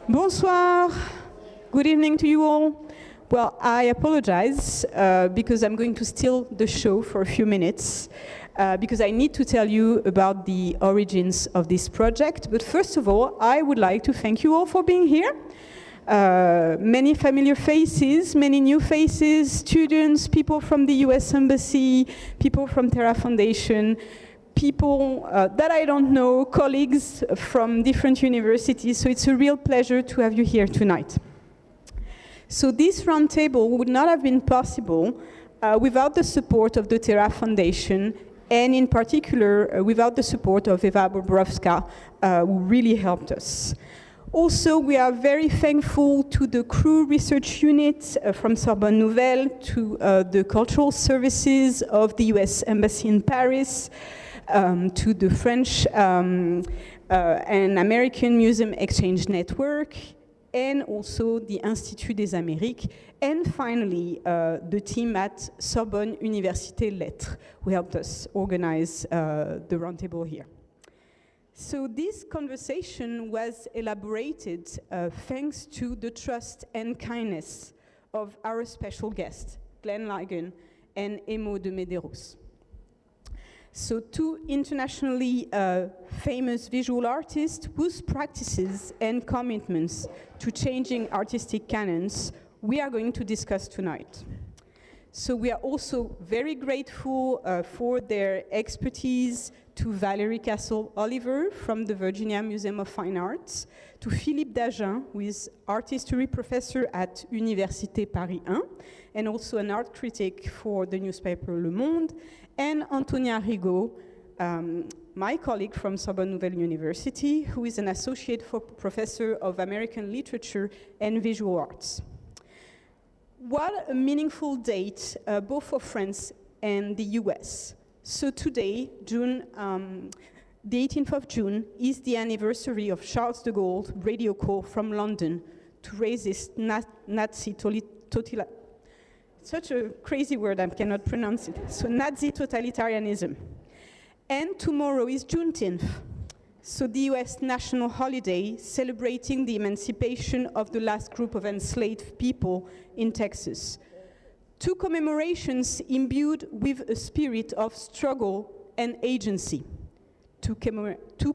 Bonsoir. Good evening to you all. Well, I apologize because I'm going to steal the show for a few minutes because I need to tell you about the origins of this project. But first of all, I would like to thank you all for being here. Many familiar faces, many new faces, students, people from the US Embassy, people from Terra Foundation, people that I don't know, colleagues from different universities. So it's a real pleasure to have you here tonight. So this roundtable would not have been possible without the support of the Terra Foundation, and in particular without the support of Eva Bobrovska, who really helped us. Also, we are very thankful to the Crew Research Unit from Sorbonne Nouvelle, to the cultural services of the US Embassy in Paris, to the French and American Museum Exchange Network, and also the Institut des Amériques, and finally, the team at Sorbonne Université Lettres, who helped us organize the roundtable here. So this conversation was elaborated thanks to the trust and kindness of our special guests, Glenn Ligon and Emo de Medeiros. So two internationally famous visual artists whose practices and commitments to changing artistic canons we are going to discuss tonight. So we are also very grateful for their expertise to Valerie Cassel Oliver from the Virginia Museum of Fine Arts, to Philippe Dagen, who is art history professor at Université Paris 1, and also an art critic for the newspaper Le Monde, and Antonia Rigaud, my colleague from Sorbonne Nouvelle University, who is an associate professor of American literature and visual arts. What a meaningful date, both for France and the US. So today, the 18th of June, is the anniversary of Charles de Gaulle's radio call from London to resist Nazi totalitarianism. Such a crazy word, I cannot pronounce it. So Nazi totalitarianism. And tomorrow is Juneteenth, so the US national holiday celebrating the emancipation of the last group of enslaved people in Texas. Two commemorations imbued with a spirit of struggle and agency. Two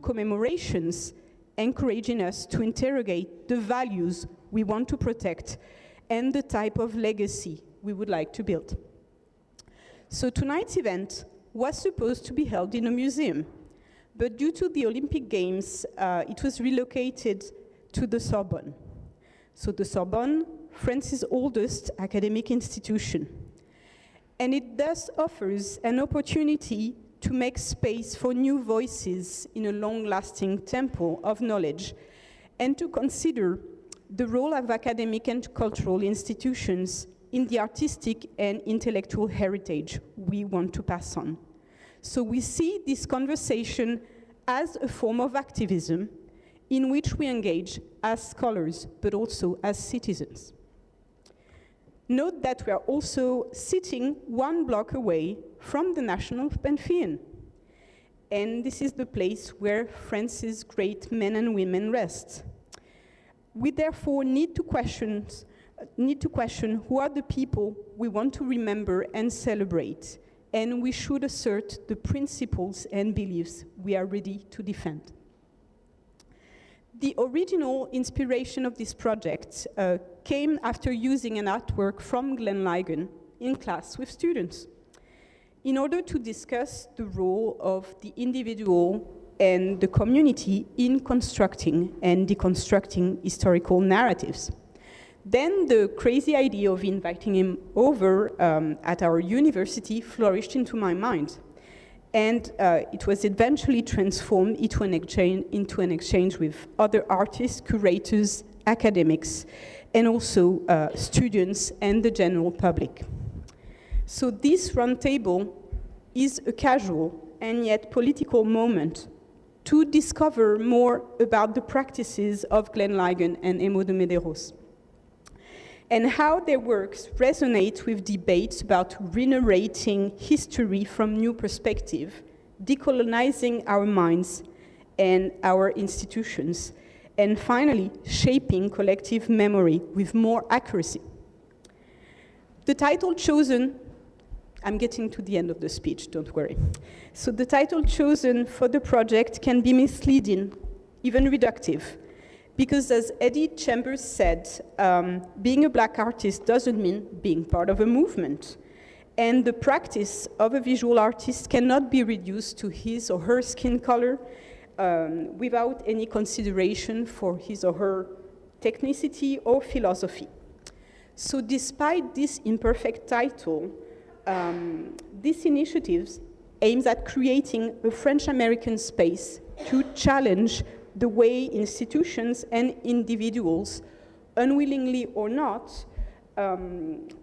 commemorations encouraging us to interrogate the values we want to protect and the type of legacy we would like to build. So tonight's event was supposed to be held in a museum, but due to the Olympic Games, it was relocated to the Sorbonne. So the Sorbonne, France's oldest academic institution. And it thus offers an opportunity to make space for new voices in a long-lasting temple of knowledge, and to consider the role of academic and cultural institutions in the artistic and intellectual heritage we want to pass on. So we see this conversation as a form of activism in which we engage as scholars, but also as citizens. Note that we are also sitting one block away from the National Pantheon. And this is the place where France's great men and women rest. We therefore need to question who are the people we want to remember and celebrate, and we should assert the principles and beliefs we are ready to defend. The original inspiration of this project came after using an artwork from Glenn Ligon in class with students in order to discuss the role of the individual and the community in constructing and deconstructing historical narratives. Then the crazy idea of inviting him over at our university flourished into my mind. And it was eventually transformed into an exchange with other artists, curators, academics, and also students and the general public. So this roundtable is a casual and yet political moment to discover more about the practices of Glenn Ligon and Emo de Medeiros, and how their works resonate with debates about re-narrating history from new perspective, decolonizing our minds and our institutions, And finally, shaping collective memory with more accuracy. The title chosen, I'm getting to the end of the speech, don't worry. So the title chosen for the project can be misleading, even reductive, because as Eddie Chambers said, being a Black artist doesn't mean being part of a movement. And the practice of a visual artist cannot be reduced to his or her skin color without any consideration for his or her technicity or philosophy. So despite this imperfect title, this initiative aims at creating a French-American space to challenge the way institutions and individuals, unwillingly or not,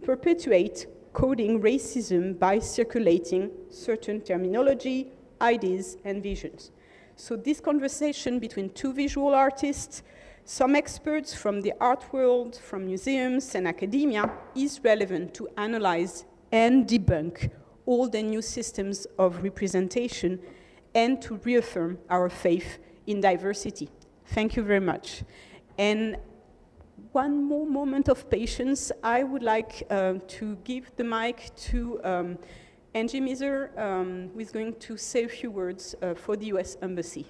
perpetuate coding racism by circulating certain terminology, ideas, and visions. So this conversation between two visual artists, some experts from the art world, from museums and academia, is relevant to analyze and debunk all the new systems of representation and to reaffirm our faith in diversity. Thank you very much. And one more moment of patience. I would like to give the mic to Angie Miser, who is going to say a few words for the US Embassy.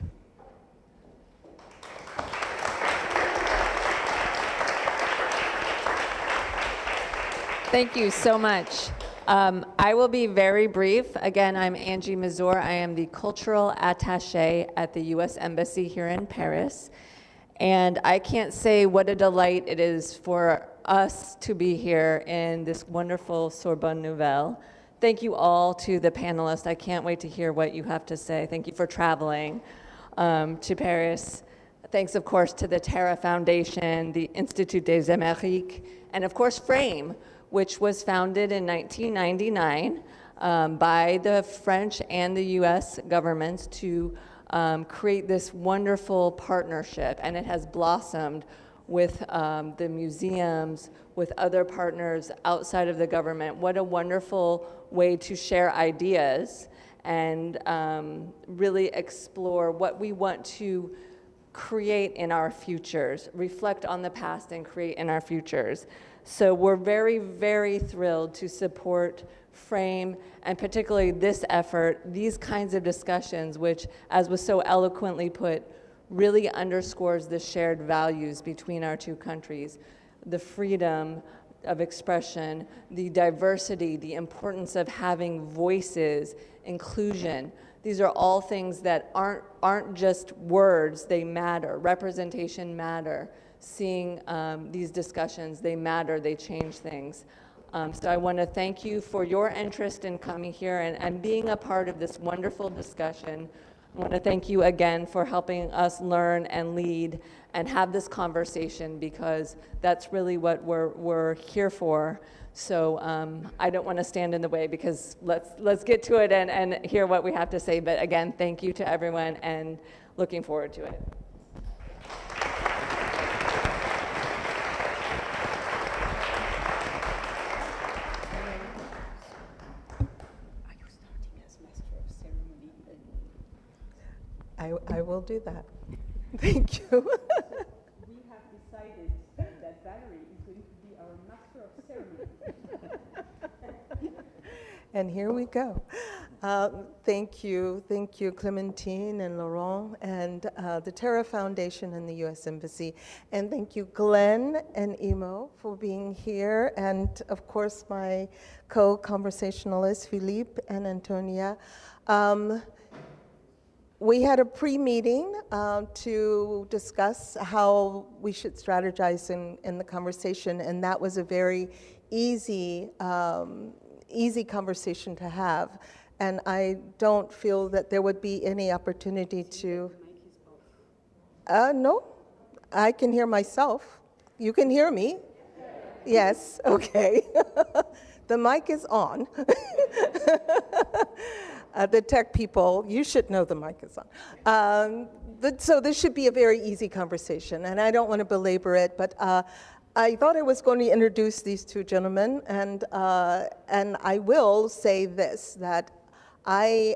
Thank you so much. I will be very brief. Again, I'm Angie Mazur. I am the cultural attaché at the US Embassy here in Paris. And I can't say what a delight it is for us to be here in this wonderful Sorbonne Nouvelle. Thank you all to the panelists. I can't wait to hear what you have to say. Thank you for traveling to Paris. Thanks, of course, to the Terra Foundation, the Institut des Amériques, and of course, FRAME, which was founded in 1999 by the French and the US governments to create this wonderful partnership, and it has blossomed with the museums, with other partners outside of the government. What a wonderful way to share ideas and really explore what we want to create in our futures, reflect on the past and create in our futures. So we're very, very thrilled to support FRAME, and particularly this effort, these kinds of discussions, which, as was so eloquently put, really underscores the shared values between our two countries, the freedom of expression, the diversity, the importance of having voices, inclusion. These are all things that aren't just words, they matter. Representation matter. Seeing these discussions, they matter, they change things. So I want to thank you for your interest in coming here and being a part of this wonderful discussion. I want to thank you again for helping us learn and lead and have this conversation, because that's really what we're here for. So I don't want to stand in the way, because let's get to it and hear what we have to say. But again, thank you to everyone, and looking forward to it. I will do that. Thank you. We have decided that Valerie is going to be our master of ceremony. And here we go. Thank you, Clementine and Laurent, and the Terra Foundation and the U.S. Embassy. And thank you, Glenn and Imo, for being here. And of course, my co-conversationalists, Philippe and Antonia. We had a pre-meeting to discuss how we should strategize in the conversation, and that was a very easy conversation to have. And I don't feel that there would be any opportunity to... No, I can hear myself. You can hear me? Yes, okay. The mic is on. The tech people, you should know the mic is on. So this should be a very easy conversation, and I don't want to belabor it, but I thought I was going to introduce these two gentlemen, and I will say this, that I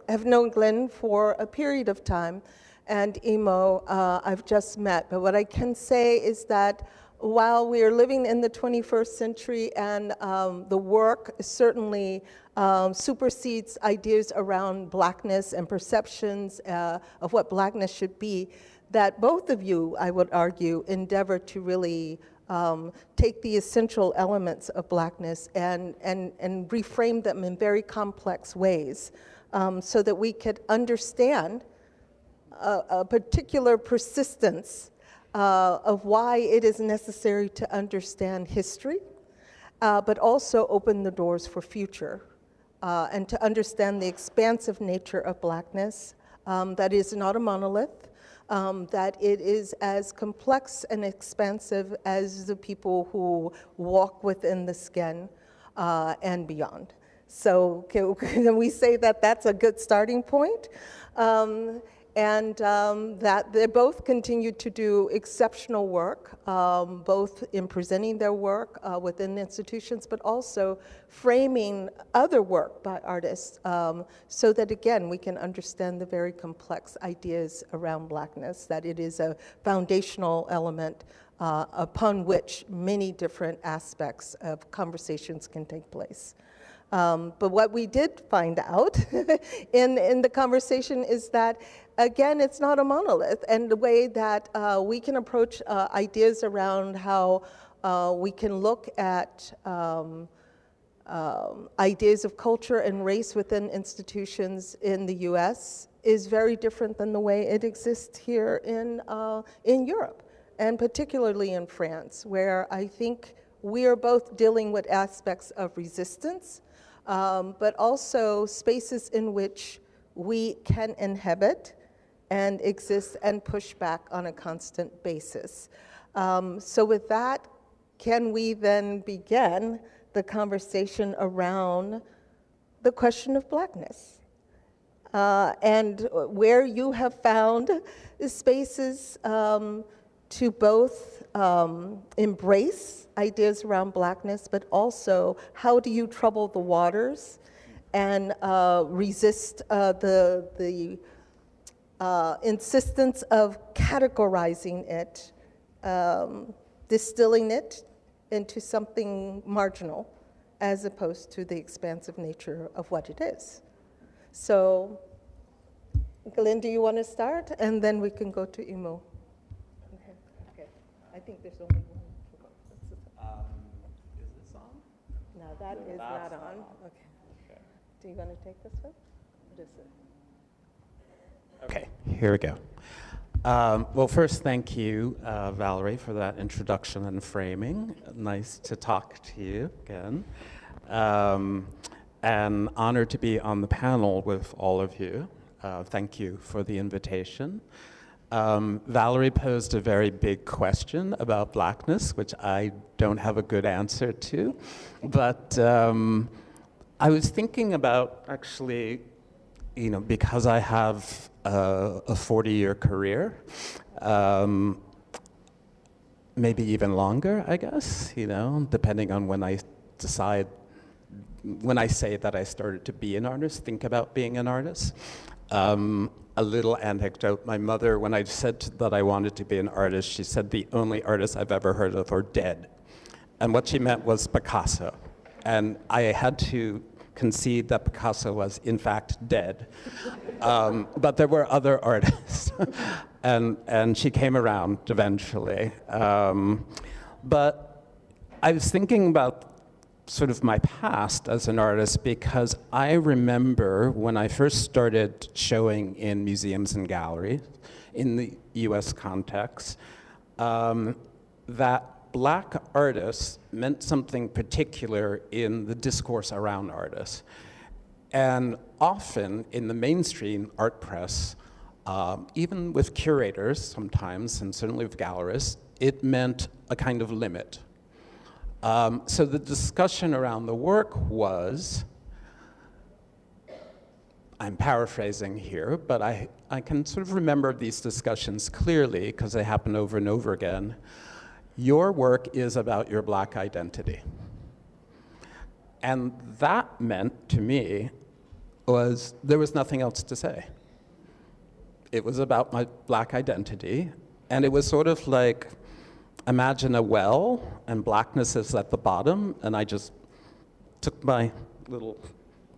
have known Glenn for a period of time, and Imo I've just met. But what I can say is that while we are living in the 21st century and the work certainly supersedes ideas around Blackness and perceptions of what Blackness should be, that both of you, I would argue, endeavor to really take the essential elements of Blackness and reframe them in very complex ways so that we could understand a particular persistence of why it is necessary to understand history, but also open the doors for future, and to understand the expansive nature of Blackness, that is not a monolith, that it is as complex and expansive as the people who walk within the skin and beyond. So can we say that that's a good starting point? And that they both continue to do exceptional work, both in presenting their work within institutions, but also framing other work by artists, so that, again, we can understand the very complex ideas around Blackness, that it is a foundational element upon which many different aspects of conversations can take place. But what we did find out in the conversation is that, again, it's not a monolith, and the way that we can approach ideas around how we can look at ideas of culture and race within institutions in the US is very different than the way it exists here in Europe, and particularly in France, where I think we are both dealing with aspects of resistance, but also spaces in which we can inhabit and exist and push back on a constant basis. So with that, can we then begin the conversation around the question of Blackness? And where you have found spaces to both embrace ideas around Blackness, but also how do you trouble the waters and resist the insistence of categorizing it, distilling it into something marginal, as opposed to the expansive nature of what it is. So, Glenn, do you want to start? And then we can go to Imo. Okay. I think there's only one. Is this on? No, that is not on. Okay. Do you want to take this one? What is it? Okay, here we go. Well, first, thank you, Valerie, for that introduction and framing. Nice to talk to you again. And honored to be on the panel with all of you. Thank you for the invitation. Valerie posed a very big question about Blackness, which I don't have a good answer to. But I was thinking about, actually, because I have a 40-year career, maybe even longer, I guess, depending on when I say that I started to be an artist, think about being an artist. A little anecdote, my mother, when I said that I wanted to be an artist, she said the only artists I've ever heard of are dead. And what she meant was Picasso. And I had to concede that Picasso was in fact dead. But there were other artists. and she came around eventually. But I was thinking about sort of my past as an artist, because I remember when I first started showing in museums and galleries in the US context, that Black artists meant something particular in the discourse around artists. And often in the mainstream art press, even with curators sometimes, and certainly with gallerists, it meant a kind of limit. So the discussion around the work was, I'm paraphrasing here, but I can sort of remember these discussions clearly because they happen over and over again. Your work is about your Black identity. And that meant, to me, there was nothing else to say. it was about my black identity, and it was sort of like, imagine a well, and blackness is at the bottom, and I just took my little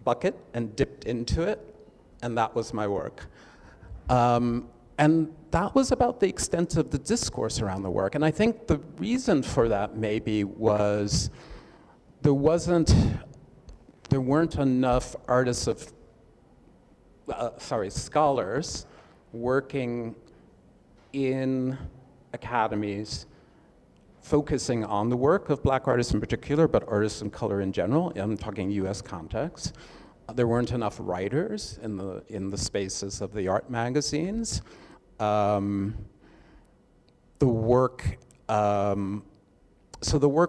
bucket and dipped into it, and that was my work. And that was about the extent of the discourse around the work. And I think the reason for that maybe was there weren't enough scholars working in academies focusing on the work of black artists in particular, but artists of color in general. I'm talking US context. There weren't enough writers in the spaces of the art magazines. The work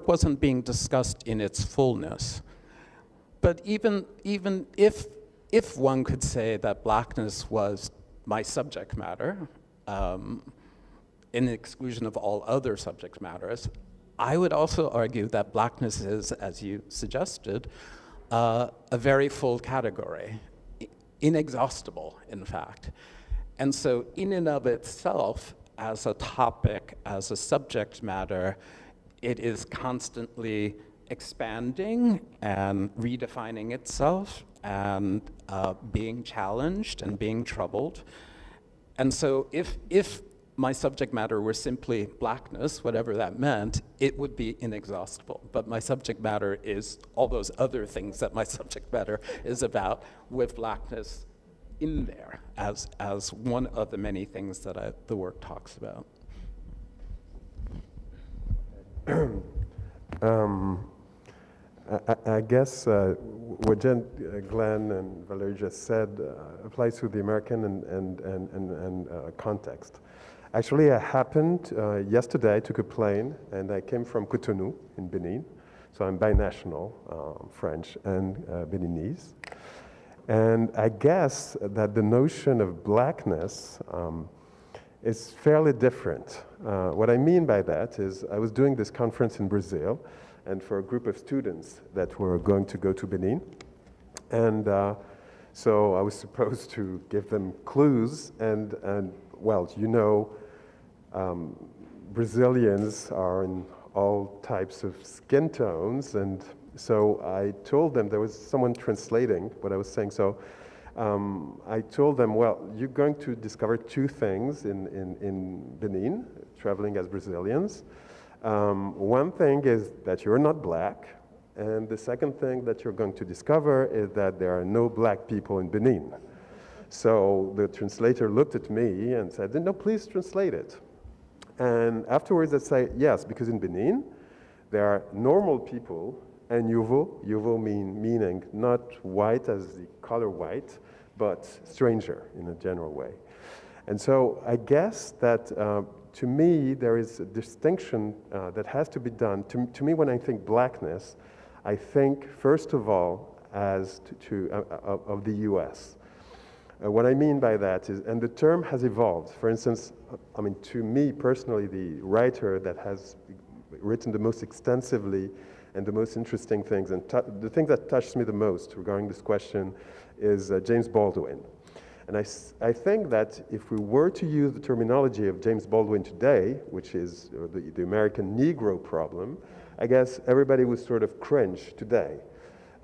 wasn't being discussed in its fullness. But even if one could say that blackness was my subject matter, in exclusion of all other subject matters, I would also argue that blackness is, as you suggested, a very full category, inexhaustible, in fact. And so in and of itself, as a topic, as a subject matter, it is constantly expanding and redefining itself and being challenged and being troubled. And so if my subject matter were simply blackness, whatever that meant, it would be inexhaustible. But my subject matter is all those other things that my subject matter is about, with blackness in there as one of the many things that the work talks about. I guess what Glenn and Valerie just said applies to the American and context. Actually, I happened yesterday, I took a plane and I came from Cotonou in Benin. So I'm binational, French and Beninese. And I guess that the notion of blackness is fairly different. What I mean by that is I was doing this conference in Brazil, and for a group of students that were going to go to Benin. And so I was supposed to give them clues, and well, you know, Brazilians are in all types of skin tones, and so I told them, there was someone translating what I was saying, so I told them, well, you're going to discover two things in Benin, traveling as Brazilians. One thing is that you're not black, and the second thing that you're going to discover is that there are no black people in Benin. So the translator looked at me and said, no, please translate it. And afterwards I say, yes, because in Benin, there are normal people and nouveau meaning not white as the color white, but stranger in a general way. And so I guess that to me, there is a distinction that has to be done. To me, when I think blackness, I think, first of all, as of the US. What I mean by that is, and the term has evolved. For instance, I mean, to me personally, the writer that has written the most extensively and the most interesting things, and the thing that touched me the most regarding this question is James Baldwin. And I think that if we were to use the terminology of James Baldwin today, which is the American Negro problem, I guess everybody would sort of cringe today.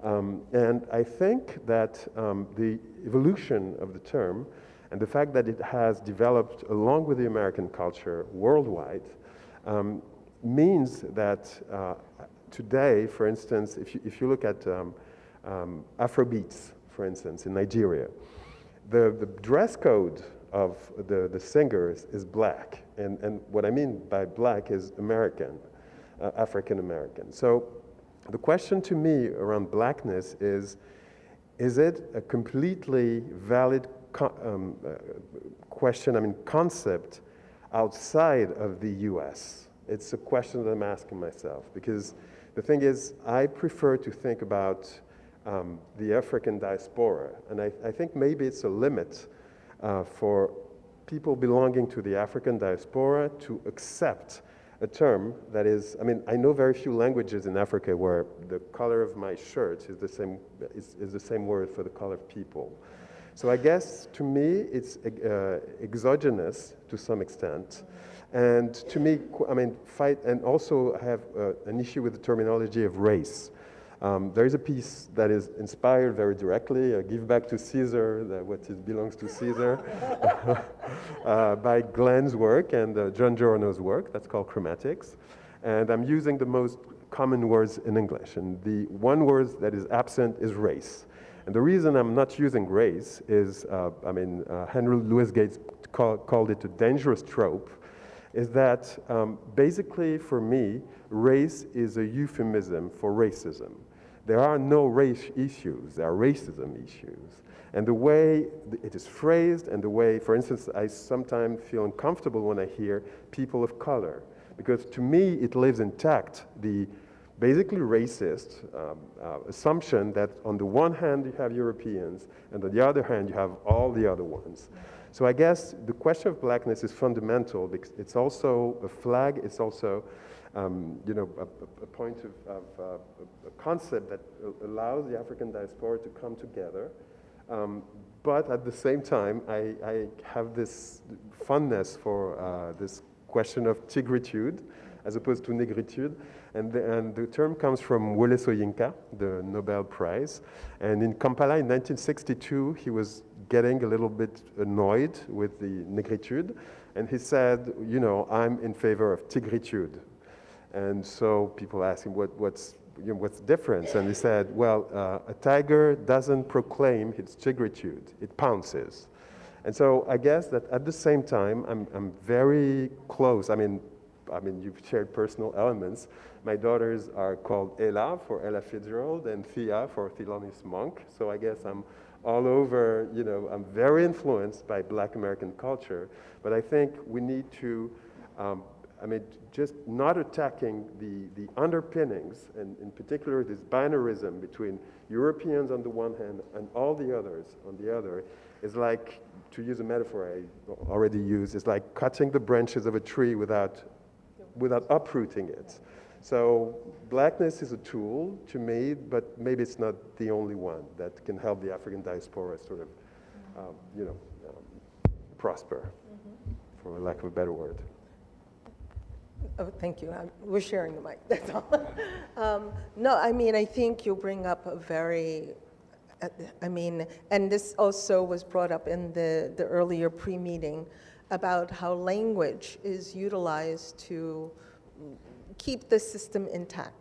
And I think that the evolution of the term and the fact that it has developed along with the American culture worldwide means that today, for instance, if you look at Afrobeats, for instance, in Nigeria, the dress code of the singers is black. And what I mean by black is American, African American. So the question to me around blackness is it a completely valid question, I mean, concept outside of the US? It's a question that I'm asking myself, because the thing is, I prefer to think about the African diaspora, and I think maybe it's a limit for people belonging to the African diaspora to accept a term that is, I mean, I know very few languages in Africa where the color of my shirt is the same word for the color of people. So I guess to me it's exogenous to some extent. And to me, I mean, and also have an issue with the terminology of race. There is a piece that is inspired very directly, Give Back to Caesar, what belongs to Caesar, by Glenn's work and John Giorno's work, that's called Chromatics. And I'm using the most common words in English. And the one word that is absent is race. And the reason I'm not using race is, Henry Louis Gates called it a dangerous trope, is that basically for me, race is a euphemism for racism. There are no race issues, there are racism issues. And the way it is phrased and the way, for instance, I sometimes feel uncomfortable when I hear people of color, because to me it lives intact, the basically racist assumption that on the one hand you have Europeans and on the other hand you have all the other ones. So I guess the question of blackness is fundamental because it's also a flag, it's also a point of a concept that allows the African diaspora to come together. But at the same time, I have this fondness for this question of tigritude as opposed to negritude. And the term comes from Wole Soyinka, the Nobel Prize. And in Kampala in 1962, he was getting a little bit annoyed with the negritude. And he said, I'm in favor of tigritude. And so people asked him, what's the difference? And he said, well, a tiger doesn't proclaim its tigritude, it pounces. And so I guess that at the same time, I'm very close. I mean, you've shared personal elements. My daughters are called Ella for Ella Fitzgerald and Thea for Thelonious Monk. So I guess I'm all over, I'm very influenced by Black American culture. But I think we need to, just not attacking the underpinnings, and in particular this binarism between Europeans on the one hand and all the others on the other, is like, to use a metaphor I already used, is like cutting the branches of a tree without uprooting it. So blackness is a tool to me, but maybe it's not the only one that can help the African diaspora sort of, prosper, for lack of a better word. Oh, thank you. We're sharing the mic, that's all. No, I think you bring up a very, and this also was brought up in the earlier pre-meeting about how language is utilized to keep the system intact.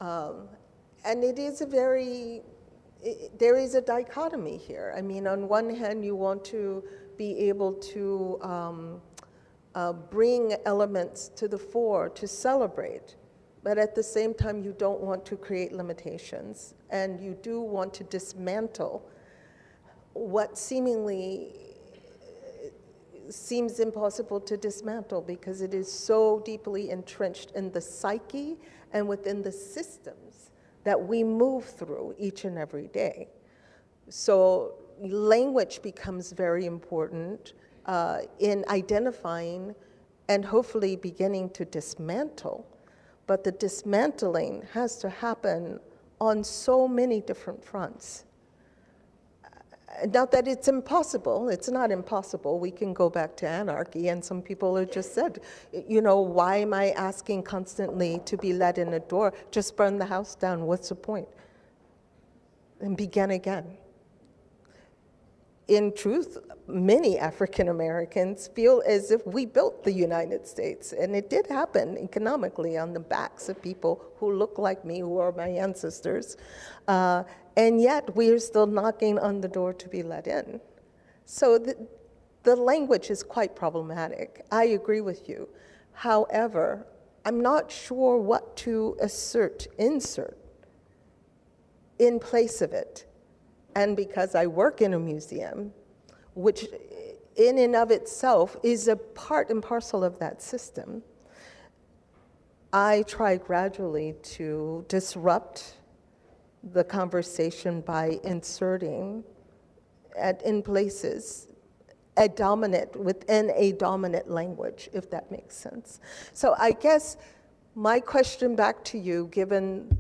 And it is there is a dichotomy here. On one hand, you want to be able to bring elements to the fore to celebrate, but at the same time, you don't want to create limitations, and you do want to dismantle what seemingly seems impossible to dismantle because it is so deeply entrenched in the psyche and within the systems that we move through each and every day. So language becomes very important in identifying and hopefully beginning to dismantle, but the dismantling has to happen on so many different fronts. Not that it's impossible, it's not impossible. We can go back to anarchy, and some people have just said, why am I asking constantly to be let in a door? Just burn the house down, what's the point? And begin again. In truth, many African Americans feel as if we built the United States, and it did happen economically on the backs of people who look like me, who are my ancestors. And yet we are still knocking on the door to be let in. So the language is quite problematic. I agree with you. However, I'm not sure what to insert in place of it. And because I work in a museum, which in and of itself is a part and parcel of that system, I try gradually to disrupt the conversation by inserting in places within a dominant language, if that makes sense. So I guess my question back to you, given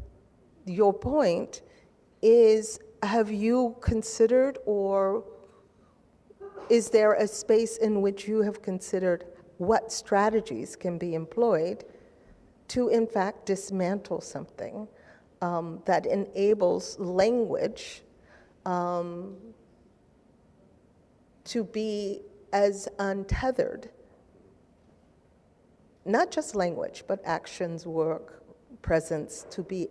your point, is have you considered or is there a space in which you have considered what strategies can be employed to, in fact, dismantle something that enables language to be as untethered, not just language, but actions, work, presence, to be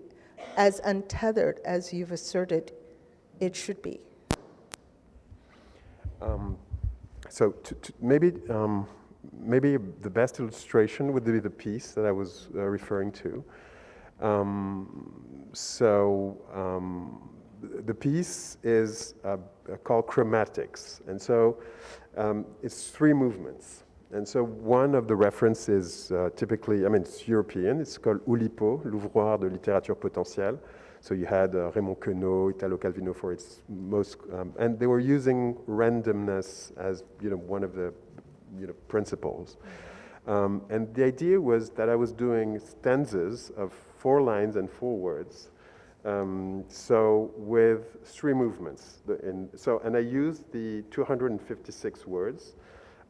as untethered as you've asserted it should be? So maybe the best illustration would be the piece that I was referring to. The piece is called Chromatics, and so it's 3 movements. And so one of the references typically, I mean, it's European, it's called Oulipo, l'ouvroir de littérature potentielle. So you had Raymond Queneau, Italo Calvino for its most, and they were using randomness as, one of the, principles. And the idea was that I was doing stanzas of 4 lines and 4 words. So with 3 movements. And I used the 256 words,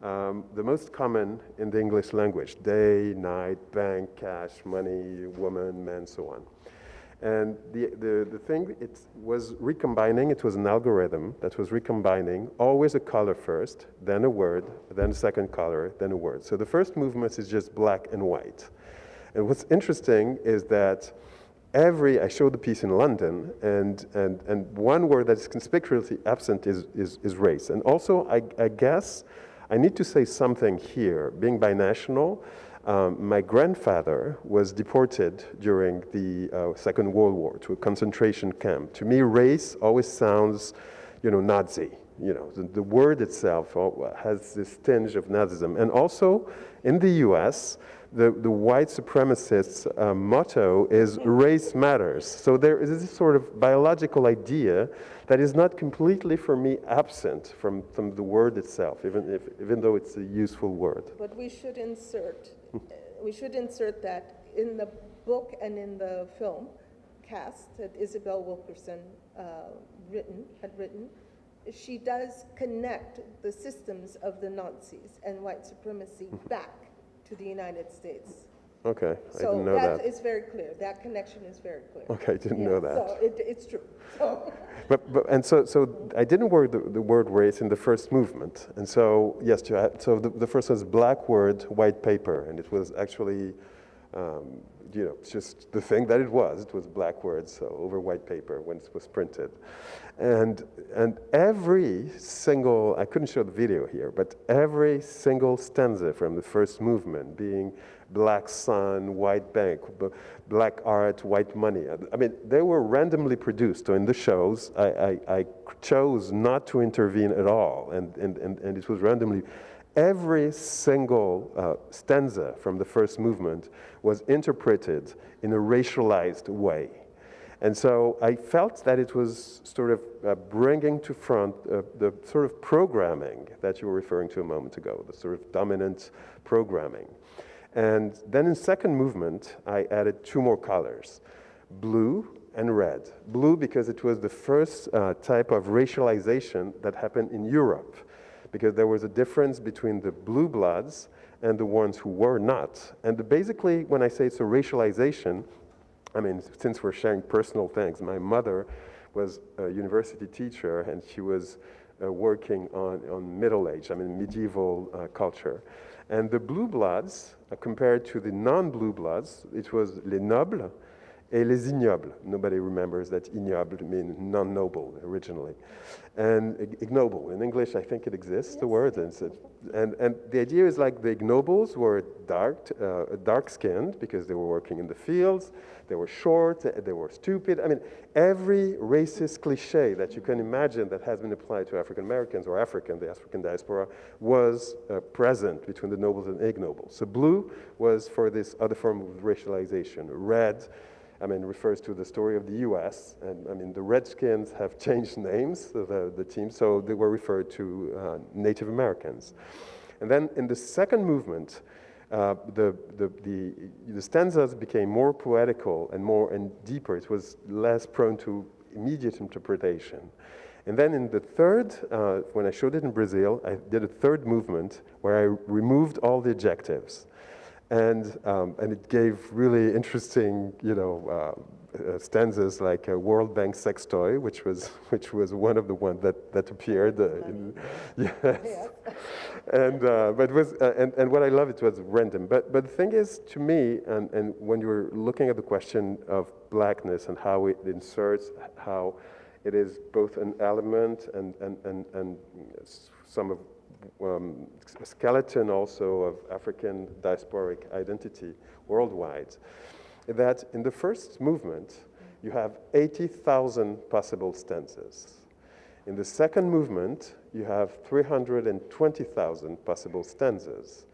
the most common in the English language: day, night, bank, cash, money, woman, man, so on. And the thing, it was recombining, it was an algorithm that was recombining always a color first, then a word, then a second color, then a word. So the first movement is just black and white. And what's interesting is that I showed the piece in London, and one word that is conspicuously absent is race. And also, I guess, I need to say something here. Being binational, my grandfather was deported during the Second World War to a concentration camp. To me, race always sounds, Nazi. The word itself has this tinge of Nazism. And also, in the US, the white supremacists' motto is race matters. So there is this sort of biological idea that is not completely, for me, absent from the word itself, even though it's a useful word. But we should insert that in the book and in the film cast that Isabel Wilkerson had written, she does connect the systems of the Nazis and white supremacy back to the United States. Okay, I didn't know that. that. So it's very clear. That connection is very clear. Okay, I didn't know that. So it's true. So I didn't word the word race in the first movement. And so, yes, so the first was black word, white paper. And it was actually, just the thing that it was. It was black words over white paper when it was printed. And every single, I couldn't show the video here, but every single stanza from the first movement being black sun, white bank, black art, white money. I mean, they were randomly produced. So in the shows, I chose not to intervene at all, and it was randomly. Every single stanza from the first movement was interpreted in a racialized way. And so I felt that it was sort of bringing to front the sort of programming that you were referring to a moment ago, the sort of dominant programming. And then in second movement, I added 2 more colors, blue and red. Blue because it was the first type of racialization that happened in Europe, because there was a difference between the blue bloods and the ones who were not. And basically, when I say it's a racialization, I mean, since we're sharing personal things, my mother was a university teacher, and she was working on Middle Age, medieval culture. And the blue bloods, compared to the non-blue bloods, it was les nobles et les ignobles. Nobody remembers that ignoble means non-noble originally. And ignoble, in English, I think it exists, the word. And the idea is like the ignobles were dark-skinned because they were working in the fields, they were short, they were stupid. I mean, every racist cliche that you can imagine that has been applied to African Americans or the African diaspora was present between the nobles and ignobles. So blue was for this other form of racialization. Red, refers to the story of the U.S. And the Redskins have changed names, the team, so they were referred to Native Americans. And then in the second movement, the stanzas became more poetical and deeper. It was less prone to immediate interpretation. And then in the third, when I showed it in Brazil, I did a third movement where I removed all the adjectives. And it gave really interesting, stanzas like a World Bank sex toy, which was one of the ones that appeared. Yes. And but it was and what I love, it was random. But the thing is, to me, and when you're looking at the question of blackness and how it inserts, how it is both an element and some of a skeleton also of African diasporic identity worldwide, that in the first movement, you have 80,000 possible stanzas. In the second movement, you have 320,000 possible stanzas.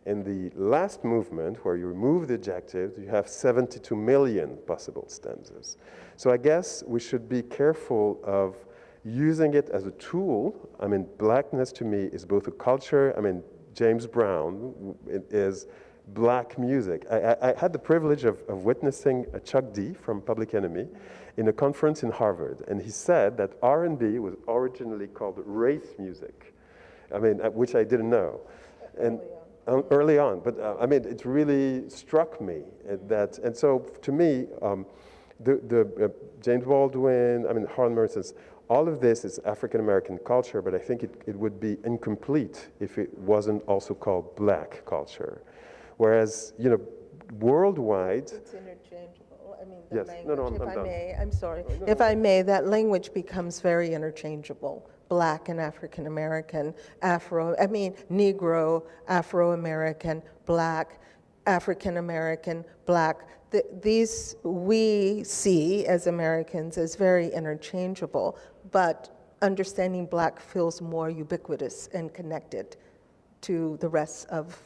In the last movement, where you remove the adjectives, you have 72 million possible stanzas. So I guess we should be careful of using it as a tool. I mean, blackness to me is both a culture. I mean, James Brown is black music. I had the privilege of witnessing a Chuck D from Public Enemy in a conference in Harvard, and he said that R&B was originally called race music. I mean, which I didn't know. And early on, but I mean, it really struck me that, and so to me, James Baldwin, I mean, Harlan Merton's, all of this is African-American culture, but I think it would be incomplete if it wasn't also called black culture. Whereas, worldwide... It's interchangeable. I mean, yes. language, if I may, I'm sorry. If I may, that language becomes very interchangeable. Black and African-American, Negro, Afro-American, black, African-American, black. These we see as Americans as very interchangeable, but understanding black feels more ubiquitous and connected to the rest of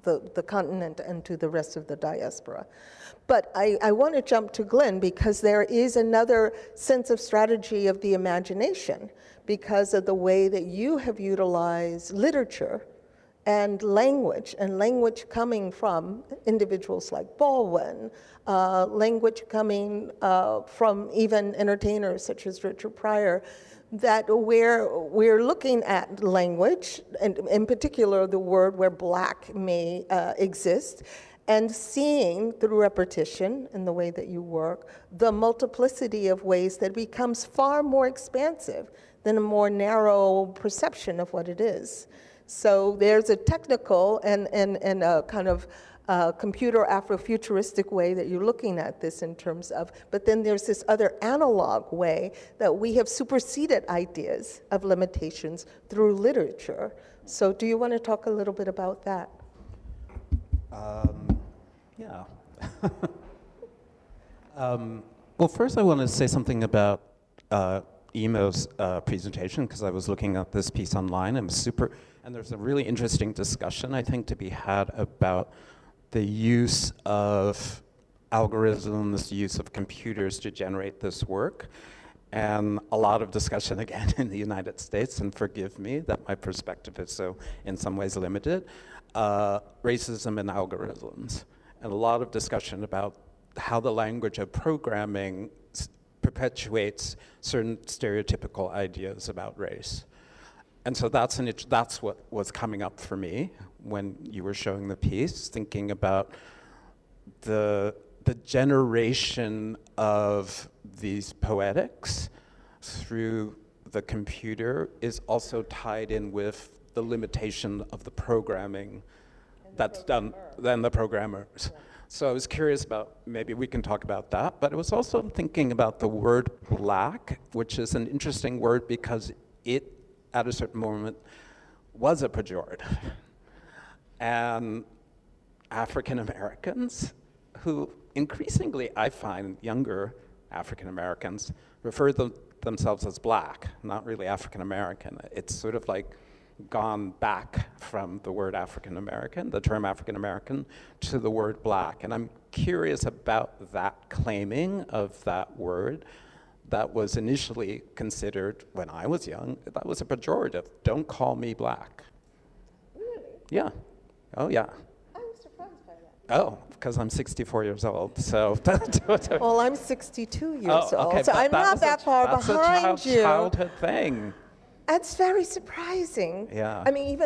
the continent and to the rest of the diaspora. But I want to jump to Glenn, because there is another sense of strategy of the imagination because of the way that you have utilized literature and language coming from individuals like Baldwin, language coming from even entertainers such as Richard Pryor, that we're looking at language, and in particular the word where black may exist, and seeing through repetition in the way that you work, the multiplicity of ways that becomes far more expansive than a more narrow perception of what it is. So there's a technical and a kind of computer Afrofuturistic way that you're looking at this in terms of, but then there's this other analog way that we have superseded ideas of limitations through literature. So do you want to talk a little bit about that? Yeah. Well, first I want to say something about Emo's presentation, because I was looking at this piece online and and there's a really interesting discussion, I think, to be had about the use of algorithms, the use of computers to generate this work, and a lot of discussion again in the United States, and forgive me that my perspective is so in some ways limited, racism and algorithms, and a lot of discussion about how the language of programming perpetuates certain stereotypical ideas about race. And so that's what was coming up for me when you were showing the piece, thinking about the generation of these poetics through the computer is also tied in with the limitation of the programming that's done than the programmers. Yeah. So I was curious about, maybe we can talk about that, but I was also thinking about the word black, which is an interesting word because it, at a certain moment, was a pejorative. And African Americans, who increasingly I find younger African Americans refer themselves as black, not really African American. It's sort of like gone back from the word African American, the term African American, to the word black. And I'm curious about that claiming of that word that was initially considered, when I was young, that was a pejorative. Don't call me black. Really? Yeah. Oh, yeah. I was surprised by that. Oh, because I'm 64 years old, so. Well, I'm 62 years okay, old, so but I'm not that far behind that's a you. childhood thing. That's very surprising. Yeah. I mean,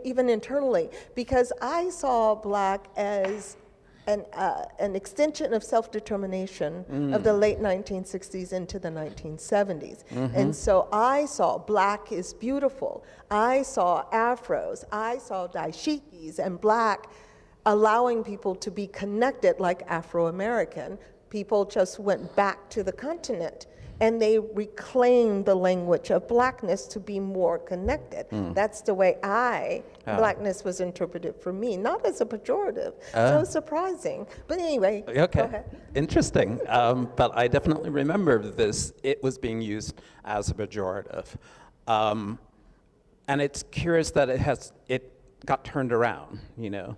even internally, because I saw Black as an extension of self-determination of the late 1960s into the 1970s. And so I saw Black is beautiful. I saw Afros. I saw dashikis and Black allowing people to be connected like Afro-American. People just went back to the continent and they reclaimed the language of Blackness to be more connected. That's the way Blackness was interpreted for me, not as a pejorative. So it's surprising. But anyway, okay. Go ahead. Interesting. But I definitely remember this. It was being used as a pejorative. And it's curious that it got turned around, you know.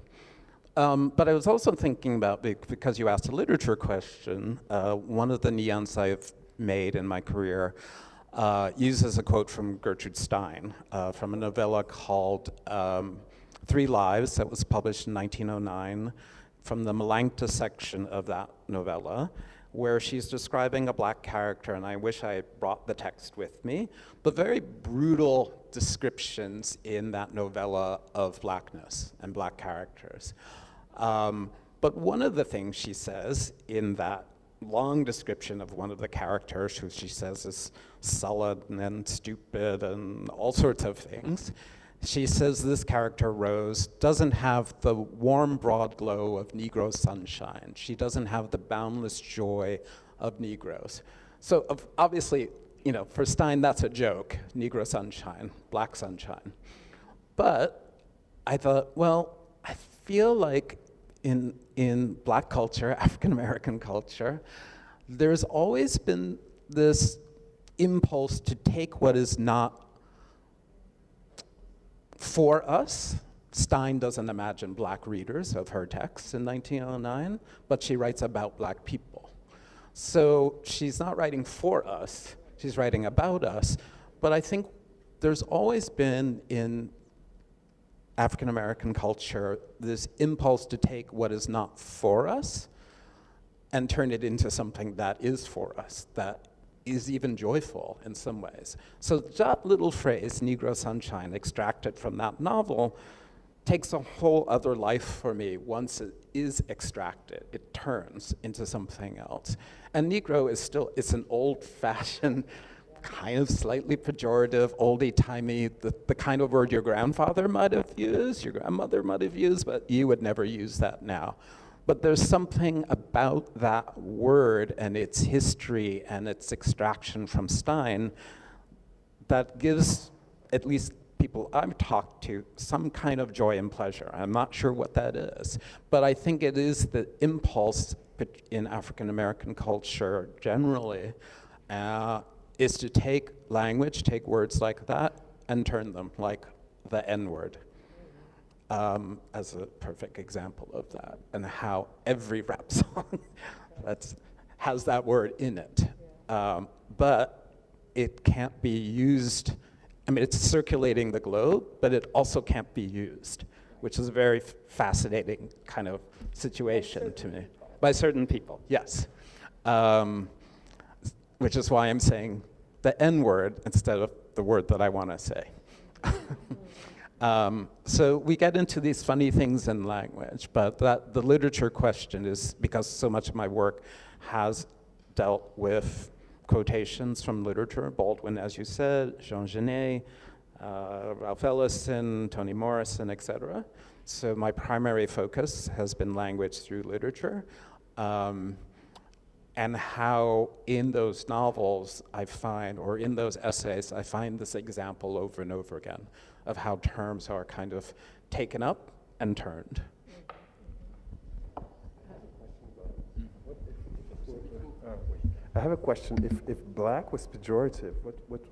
But I was also thinking about, because you asked a literature question, one of the neons I've made in my career uses a quote from Gertrude Stein from a novella called 3 Lives that was published in 1909 from the Malankta section of that novella, where she's describing a Black character, and I wish I brought the text with me, but very brutal descriptions in that novella of Blackness and Black characters. But one of the things she says in that long description of one of the characters, who she says is sullen and stupid and all sorts of things, she says this character, Rose, doesn't have the warm, broad glow of Negro sunshine. She doesn't have the boundless joy of Negroes. So obviously, you know, for Stein, that's a joke, Negro sunshine, Black sunshine. But I thought, well, I feel like in Black culture, African American culture, there's always been this impulse to take what is not for us. Stein doesn't imagine Black readers of her texts in 1909, but she writes about Black people. So she's not writing for us, she's writing about us, but I think there's always been in African American culture this impulse to take what is not for us and turn it into something that is for us, that is even joyful in some ways. So that little phrase, Negro sunshine, extracted from that novel, takes a whole other life for me once it is extracted. It turns into something else. And Negro is still, it's an old-fashioned, kind of slightly pejorative, oldie-timey, the kind of word your grandfather might have used, your grandmother might have used, but you would never use that now. But there's something about that word and its history and its extraction from Stein that gives, at least people I've talked to, some kind of joy and pleasure. I'm not sure what that is, but I think it is the impulse in African American culture generally, is to take language, take words like that, and turn them like the N-word, as a perfect example of that, and how every rap song has that word in it. But it can't be used, I mean, it's circulating the globe, but it also can't be used, which is a very fascinating kind of situation to me. By certain people, yes. Which is why I'm saying the N-word instead of the word that I want to say. So we get into these funny things in language, but the literature question is, because so much of my work has dealt with quotations from literature, Baldwin, as you said, Jean Genet, Ralph Ellison, Toni Morrison, etc. So my primary focus has been language through literature. And how in those novels I find, or in those essays, I find this example over and over again of how terms are kind of taken up and turned. I have a question. If Black was pejorative,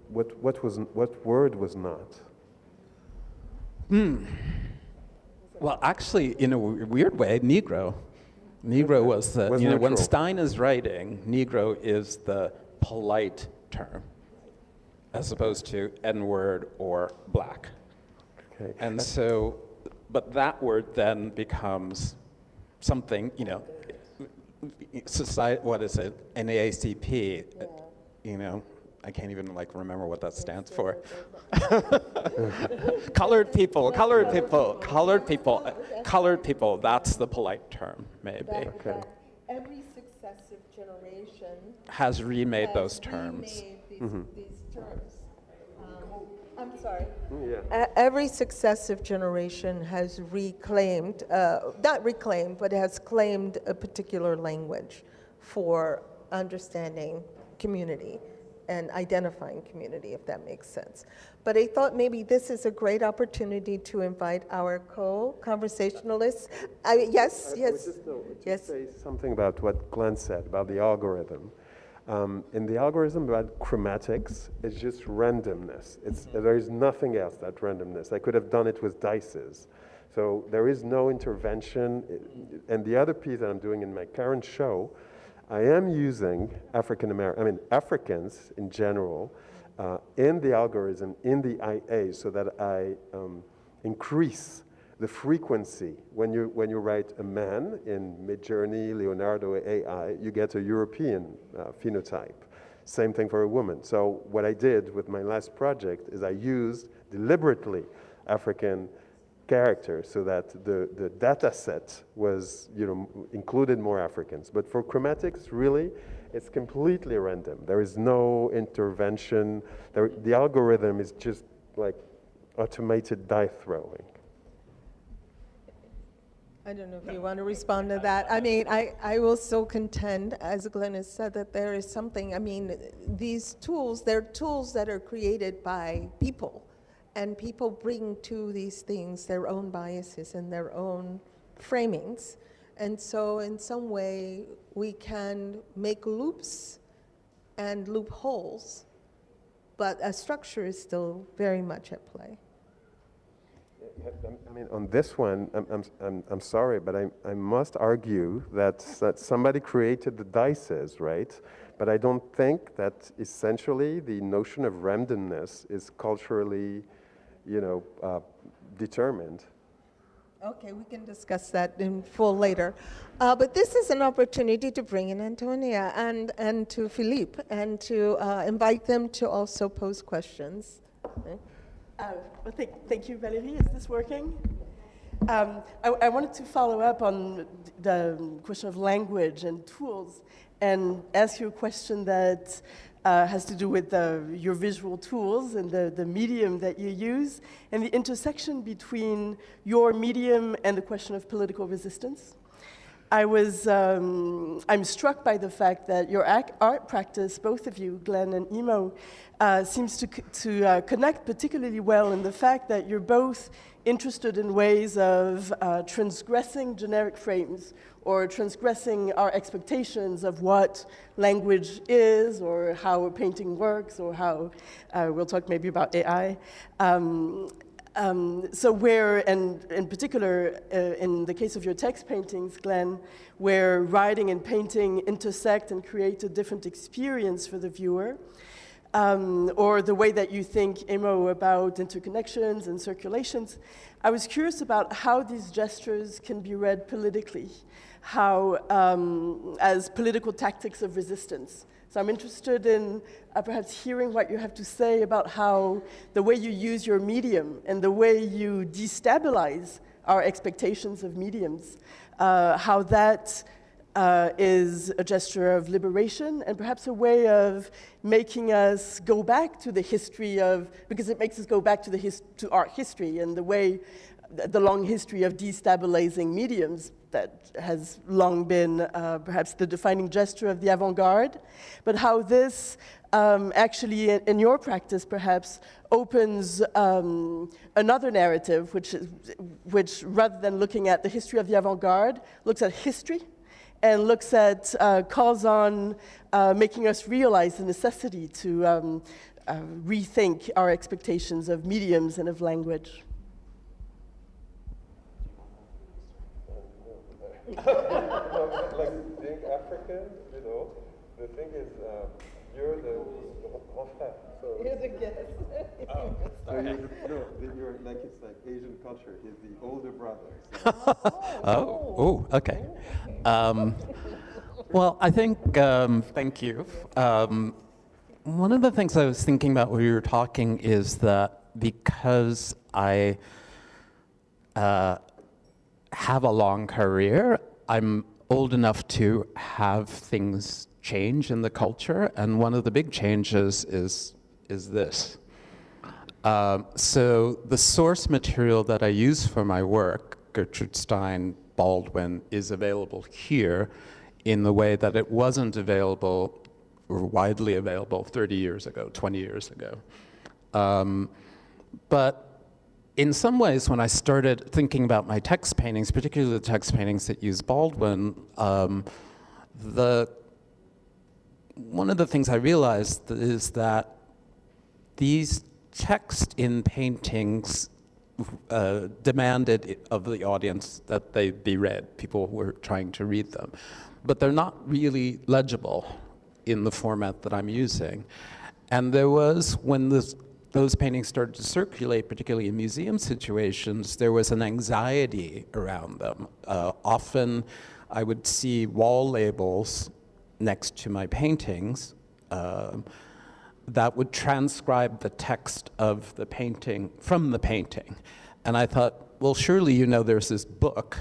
what word was not? Well, actually, in a weird way, Negro. Negro was the, you know, when Stein is writing, Negro is the polite term, as opposed to N-word or Black. Okay. And so, but that word then becomes something, you know, society, what is it, NAACP, you know, I can't even like remember what that stands for. Colored people, that's the polite term, maybe. Okay. Every successive generation has remade those terms. These terms. I'm sorry. Yeah. Every successive generation has reclaimed, not reclaimed, but has claimed a particular language for understanding community and identifying community, if that makes sense. But I thought maybe this is a great opportunity to invite our co-conversationalists. Yes. I would just say something about what Glenn said about the algorithm. In the algorithm about chromatics, it's just randomness. There is nothing else that randomness. I could have done it with dices. So there is no intervention. And the other piece that I'm doing in my current show, I am using Africans in general, in the algorithm, in the IA, so that I increase the frequency. When you write a man in Midjourney, Leonardo AI, you get a European phenotype. Same thing for a woman. So what I did with my last project is I used deliberately African characters so that the data set was, included more Africans. But for chromatics, really, it's completely random. There is no intervention. The algorithm is just like automated die throwing. I don't know if you want to respond to that. I mean, I will so contend, as Glenn has said, that there is something, these tools, they're tools that are created by people. And people bring to these things their own biases and their own framings. And so in some way, we can make loops and loopholes, but a structure is still very much at play. On this one, I'm sorry, but I must argue that somebody created the dices, right? But I don't think that essentially the notion of randomness is culturally determined. Okay, we can discuss that in full later. But this is an opportunity to bring in Antonia and to Philippe and to invite them to also pose questions. Okay. Well, thank you, Valerie. Is this working? I wanted to follow up on the question of language and tools and ask you a question that has to do with your visual tools and the medium that you use and the intersection between your medium and the question of political resistance. I'm struck by the fact that your art practice, both of you, Glenn and Imo, seems to connect particularly well in the fact that you're both interested in ways of transgressing generic frames or transgressing our expectations of what language is or how a painting works or how, we'll talk maybe about AI. So where, and in particular, in the case of your text paintings, Glenn, where writing and painting intersect and create a different experience for the viewer, or the way that you think, Imo, about interconnections and circulations, I was curious about how these gestures can be read politically, how, as political tactics of resistance. So I'm interested in perhaps hearing what you have to say about how the way you use your medium and the way you destabilize our expectations of mediums, how that is a gesture of liberation and perhaps a way of making us go back to the history of, because it makes us go back to art history and the long history of destabilizing mediums that has long been perhaps the defining gesture of the avant-garde, but how this actually, in your practice perhaps, opens another narrative, which rather than looking at the history of the avant-garde, looks at history and looks at, calls on making us realize the necessity to rethink our expectations of mediums and of language. Like being African, the thing is, You're the grand frère. So You're the guest. so you're like, it's like Asian culture. He's the older brother. Oh, okay. Well, I think, thank you. One of the things I was thinking about when you were talking is that because I have a long career, I'm old enough to have things change in the culture, and one of the big changes is this. So the source material that I use for my work, Gertrude Stein, Baldwin, is available here in the way that it wasn't available or widely available 30 years ago, 20 years ago. But in some ways, when I started thinking about my text paintings, particularly the text paintings that use Baldwin, one of the things I realized is that these text in paintings demanded of the audience that they be read. People were trying to read them. But they're not really legible in the format that I'm using. And there was, when those paintings started to circulate, particularly in museum situations, there was an anxiety around them. Often I would see wall labels next to my paintings that would transcribe the text of the painting from the painting. And I thought, well, surely you know there's this book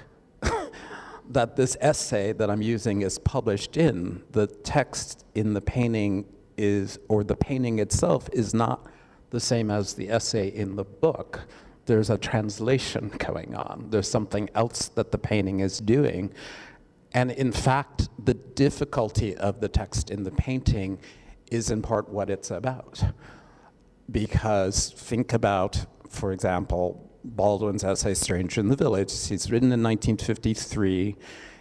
that this essay that I'm using is published in. The text in the painting is, or the painting itself is not the same as the essay in the book. There's a translation going on. There's something else that the painting is doing. And in fact, the difficulty of the text in the painting is in part what it's about. Because think about, for example, Baldwin's essay, Stranger in the Village. He's written in 1953.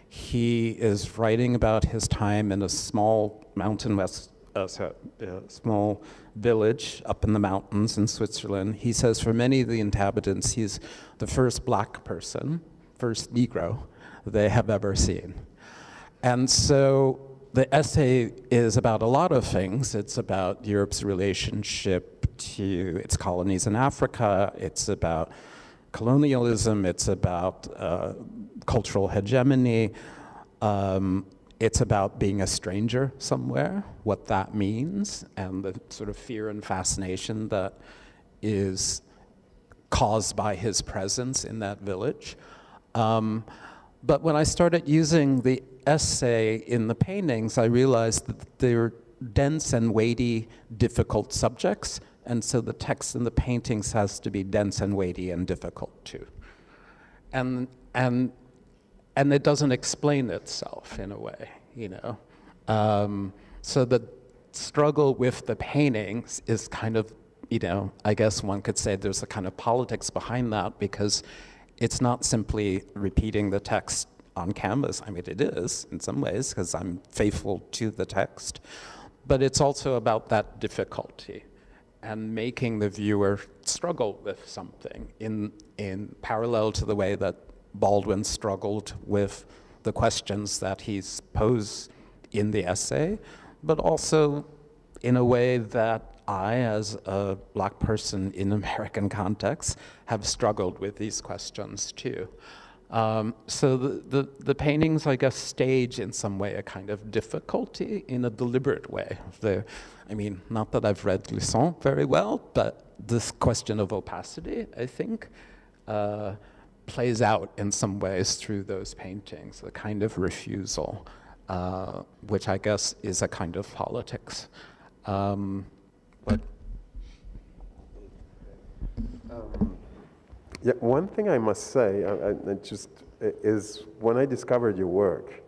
He is writing about his time in a small small village up in the mountains in Switzerland. He says for many of the inhabitants, he's the first black person, first Negro they have ever seen. And so the essay is about a lot of things. It's about Europe's relationship to its colonies in Africa. It's about colonialism. It's about cultural hegemony. It's about being a stranger somewhere, what that means, and the sort of fear and fascination that is caused by his presence in that village. But when I started using the essay in the paintings, I realized that they were dense and weighty, difficult subjects, and so the text in the paintings has to be dense and weighty and difficult too. And it doesn't explain itself in a way, you know. So the struggle with the paintings is kind of, you know, I guess one could say there's a kind of politics behind that, because it's not simply repeating the text on canvas. I mean, it is in some ways, because I'm faithful to the text, but it's also about that difficulty and making the viewer struggle with something in parallel to the way that Baldwin struggled with the questions that he's posed in the essay, but also in a way that I, as a black person in American context, have struggled with these questions too. So the paintings, I guess, stage in some way a kind of difficulty in a deliberate way. I mean, not that I've read Ligon very well, but this question of opacity, I think, plays out in some ways through those paintings, the kind of refusal, which I guess is a kind of politics. Yeah, one thing I must say, is when I discovered your work,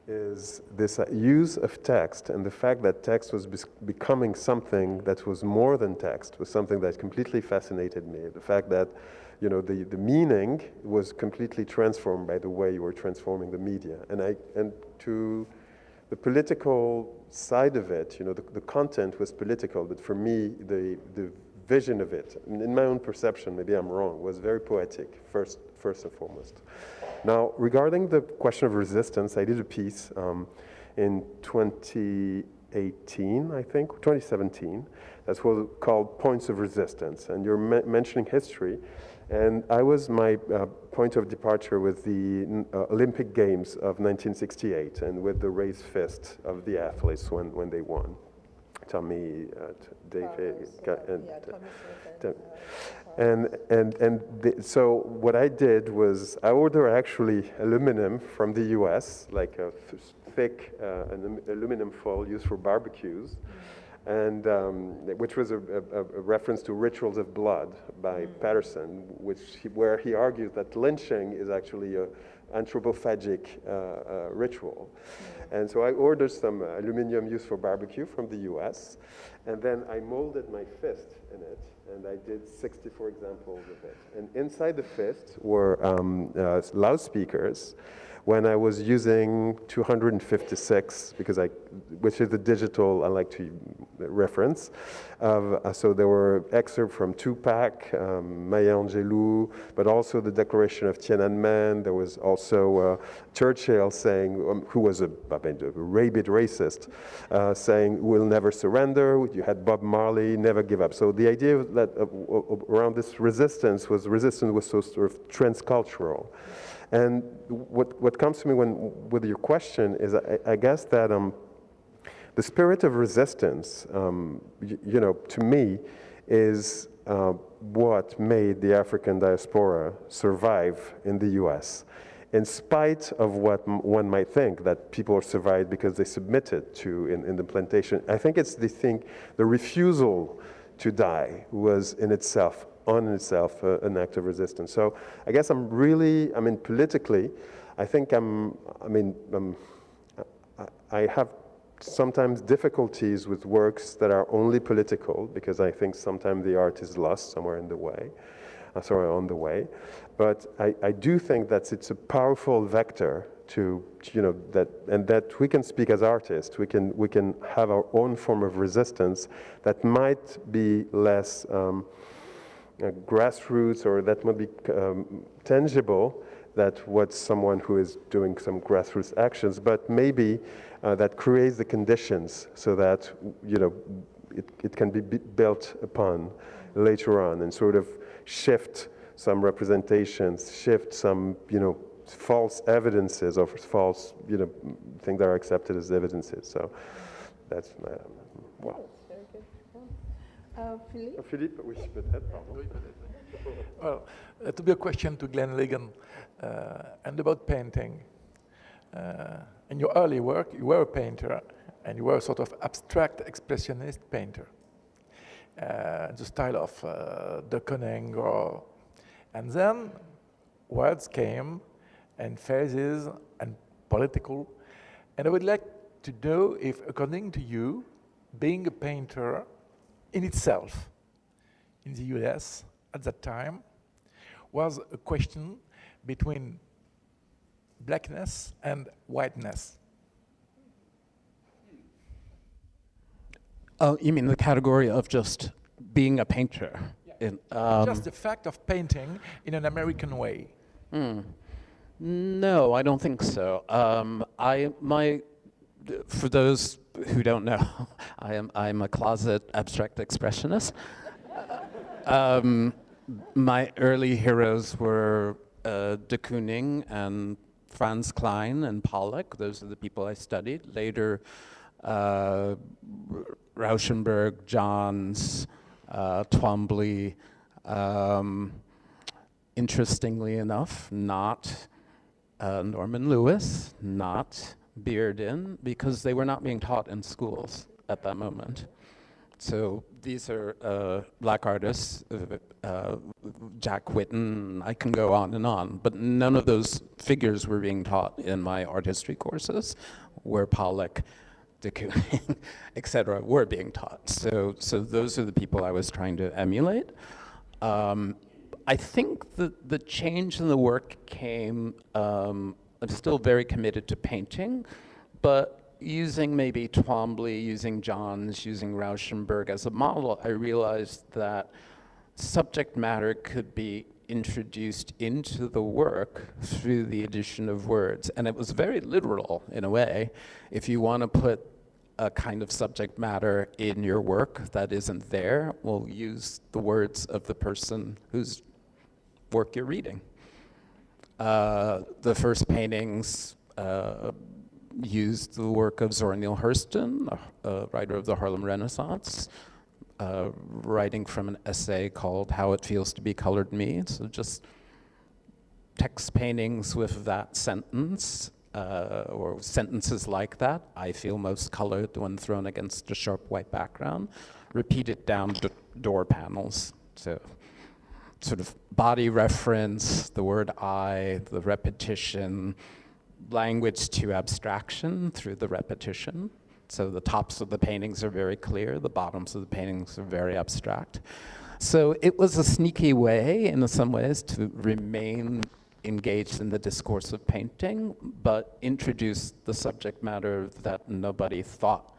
is this use of text and the fact that text was becoming something that was more than text, was something that completely fascinated me. The fact that, you know, the meaning was completely transformed by the way you were transforming the media. And to the political side of it, you know, the content was political, but for me, the vision of it, in my own perception, maybe I'm wrong, was very poetic, first and foremost. Now, regarding the question of resistance, I did a piece in 2018 2018, I think, 2017. That's what was called Points of Resistance. And you're mentioning history. And I was my point of departure with the Olympic Games of 1968 and with the raised fist of the athletes when they won. Tommy, David, so what I did was I ordered actually aluminum from the US, like a thick aluminum foil used for barbecues, and which was a reference to Rituals of Blood by Patterson, where he argues that lynching is actually a anthropophagic ritual. And so I ordered some aluminum used for barbecue from the US, and then I molded my fist in it, and I did 64 examples of it. And inside the fist were loudspeakers, when I was using 256, which is the digital I like to reference. So there were excerpts from Tupac, Maya Angelou, but also the Declaration of Tiananmen. There was also Churchill saying, who was a rabid racist, saying, "We'll never surrender." You had Bob Marley, "Never give up." So the idea that around this resistance was so sort of transcultural. And what comes to me with your question is, I guess that the spirit of resistance, to me, is what made the African diaspora survive in the U.S. In spite of what one might think, that people survived because they submitted to in the plantation. I think it's the refusal to die was in itself an act of resistance. So I guess politically, I think I have sometimes difficulties with works that are only political, because I think sometimes the art is lost somewhere on the way. But I do think that it's a powerful vector that we can speak as artists. We can have our own form of resistance that might be less grassroots, or that might be tangible, that what someone who is doing some grassroots actions, but maybe that creates the conditions so that it can be built upon later on, and sort of shift some representations, shift some false evidences, or false things that are accepted as evidences. So that's well. Philippe? Oui, peut-être, pardon. Well, to be a question to Glenn Ligon, and about painting. In your early work, you were a painter, and you were a sort of abstract expressionist painter. The style of de Kooning, and then words came, and phases, and political. And I would like to know if, according to you, being a painter in itself, in the US at that time, was a question between blackness and whiteness. Oh, you mean the category of just being a painter? Yeah. Just the fact of painting in an American way. No, I don't think so. For those who don't know, I'm a closet abstract expressionist. My early heroes were de Kooning and Franz Klein and Pollock. Those are the people I studied. Later, Rauschenberg, Johns, Twombly. Interestingly enough, not Norman Lewis, not Bearden, because they were not being taught in schools at that moment. So these are black artists, Jack Whitten, I can go on, but none of those figures were being taught in my art history courses, where Pollock, de Kooning, etc. were being taught. So those are the people I was trying to emulate. I think the change in the work came, I'm still very committed to painting, but using maybe Twombly, using Johns, using Rauschenberg as a model, I realized that subject matter could be introduced into the work through the addition of words. And it was very literal, in a way. If you want to put a kind of subject matter in your work that isn't there, well, use the words of the person whose work you're reading. The first paintings used the work of Zora Neale Hurston, a writer of the Harlem Renaissance, writing from an essay called How It Feels to Be Colored Me. So just text paintings with that sentence, or sentences like that. I feel most colored when thrown against a sharp white background. Repeated down door panels. So sort of body reference, the word I, the repetition, language to abstraction through the repetition. So the tops of the paintings are very clear, the bottoms of the paintings are very abstract. So it was a sneaky way, in some ways, to remain engaged in the discourse of painting, but introduce the subject matter that nobody thought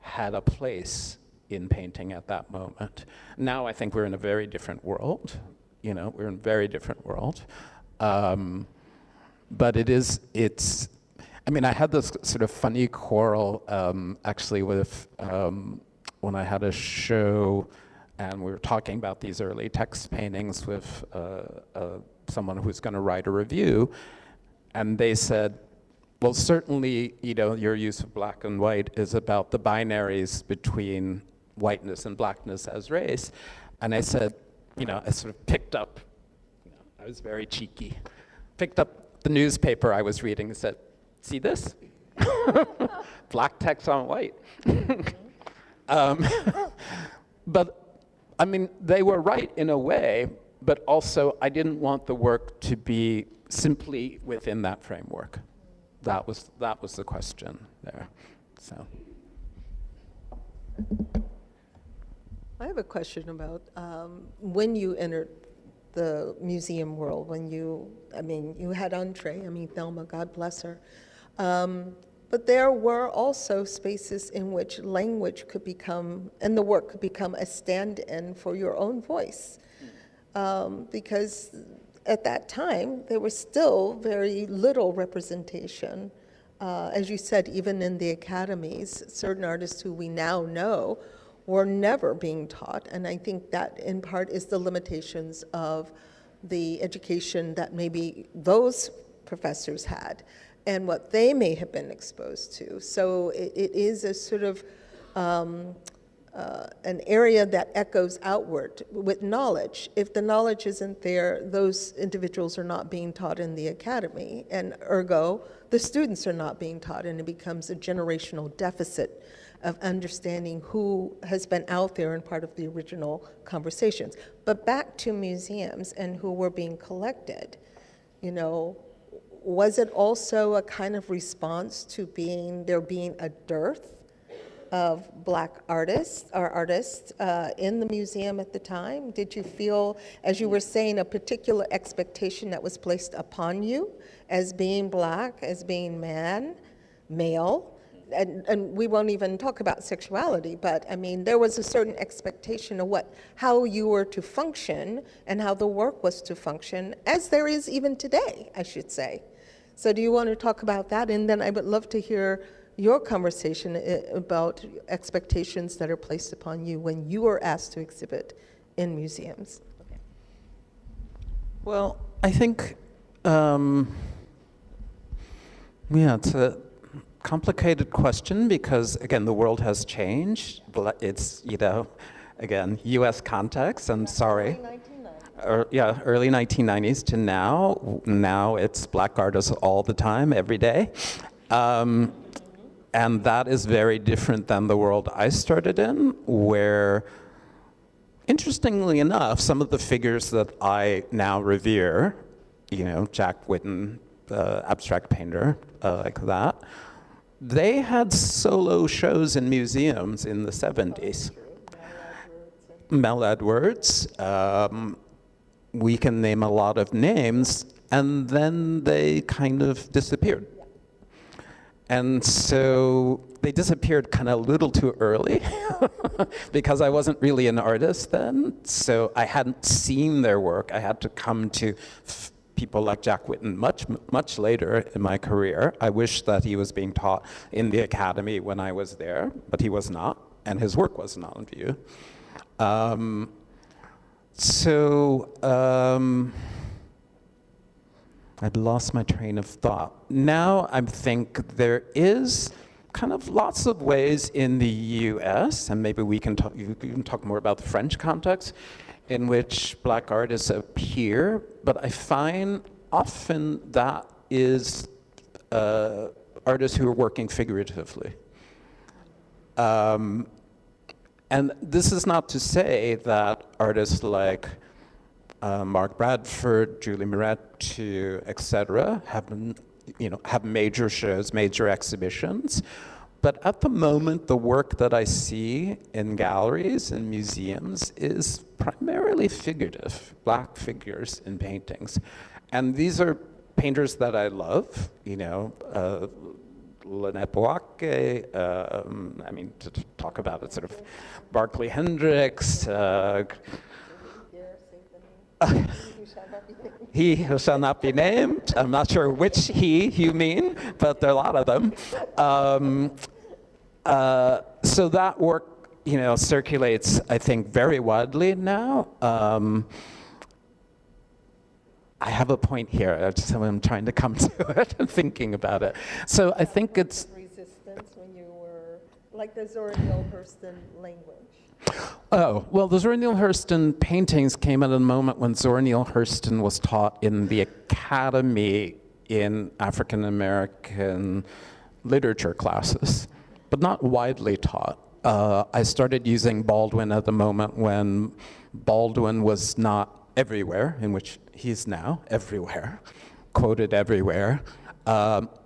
had a place in painting at that moment. Now I think we're in a very different world. You know, we're in a very different world. But I mean, I had this sort of funny quarrel actually with, when I had a show and we were talking about these early text paintings with someone who's going to write a review, and they said, well, certainly, you know, your use of black and white is about the binaries between whiteness and blackness as race. And I said, you know, I sort of picked up, you know, I was very cheeky, picked up the newspaper I was reading and said, see this? Black text on white. But, I mean, they were right in a way, but also I didn't want the work to be simply within that framework. That was the question there, so. I have a question about when you entered the museum world, when you had entree, Thelma, God bless her. But there were also spaces in which language could become, and the work could become a stand-in for your own voice. Because at that time, there was still very little representation. As you said, even in the academies, certain artists who we now know were never being taught. And I think that in part is the limitations of the education that maybe those professors had and what they may have been exposed to. So it is a sort of an area that echoes outward with knowledge. If the knowledge isn't there, those individuals are not being taught in the academy, and ergo, the students are not being taught, and it becomes a generational deficit of understanding who has been out there and part of the original conversations. But back to museums and who were being collected, you know, was it also a kind of response to there being a dearth of Black artists or artists in the museum at the time? Did you feel, as you were saying, a particular expectation that was placed upon you as being Black, as being male? And we won't even talk about sexuality, but I mean, there was a certain expectation of how you were to function and how the work was to function, as there is even today, I should say. So do you want to talk about that? And then I would love to hear your conversation about expectations that are placed upon you when you are asked to exhibit in museums. Okay. Well, I think, it's a complicated question because, again, the world has changed. It's, again, US context, I'm sorry. Early 1990s to now. Now it's Black artists all the time, every day. And that is very different than the world I started in, where, interestingly enough, some of the figures that I now revere, Jack Whitten, the abstract painter, like that, they had solo shows in museums in the 70s. Mel Edwards, we can name a lot of names, and then they kind of disappeared. And so they disappeared kind of a little too early because I wasn't really an artist then. So I hadn't seen their work. I had to come to people like Jack Whitten much later in my career. I wish that he was being taught in the academy when I was there, but he was not, and his work wasn't on view. I'd lost my train of thought. Now I think there is kind of lots of ways in the US, and maybe you can talk more about the French context, in which black artists appear, but I find often that is artists who are working figuratively. And this is not to say that artists like Mark Bradford, Julie Moretti, etc., have major shows, major exhibitions. But at the moment, the work that I see in galleries and museums is primarily figurative, black figures in paintings. And these are painters that I love, Lynette Boake, I mean, to talk about it, sort of Barclay Hendricks, he who shall not be named. I'm not sure which he you mean, but there are a lot of them. So that work, circulates, I think, very widely now. I have a point here, so I'm trying to come to it and thinking about it. So I think it's resistance when you were like the Zora Neale Hurston language. Oh, well, the Zora Neale Hurston paintings came at a moment when Zora Neale Hurston was taught in the academy in African American literature classes, but not widely taught. I started using Baldwin at the moment when Baldwin was not everywhere, in which he's now everywhere, quoted everywhere.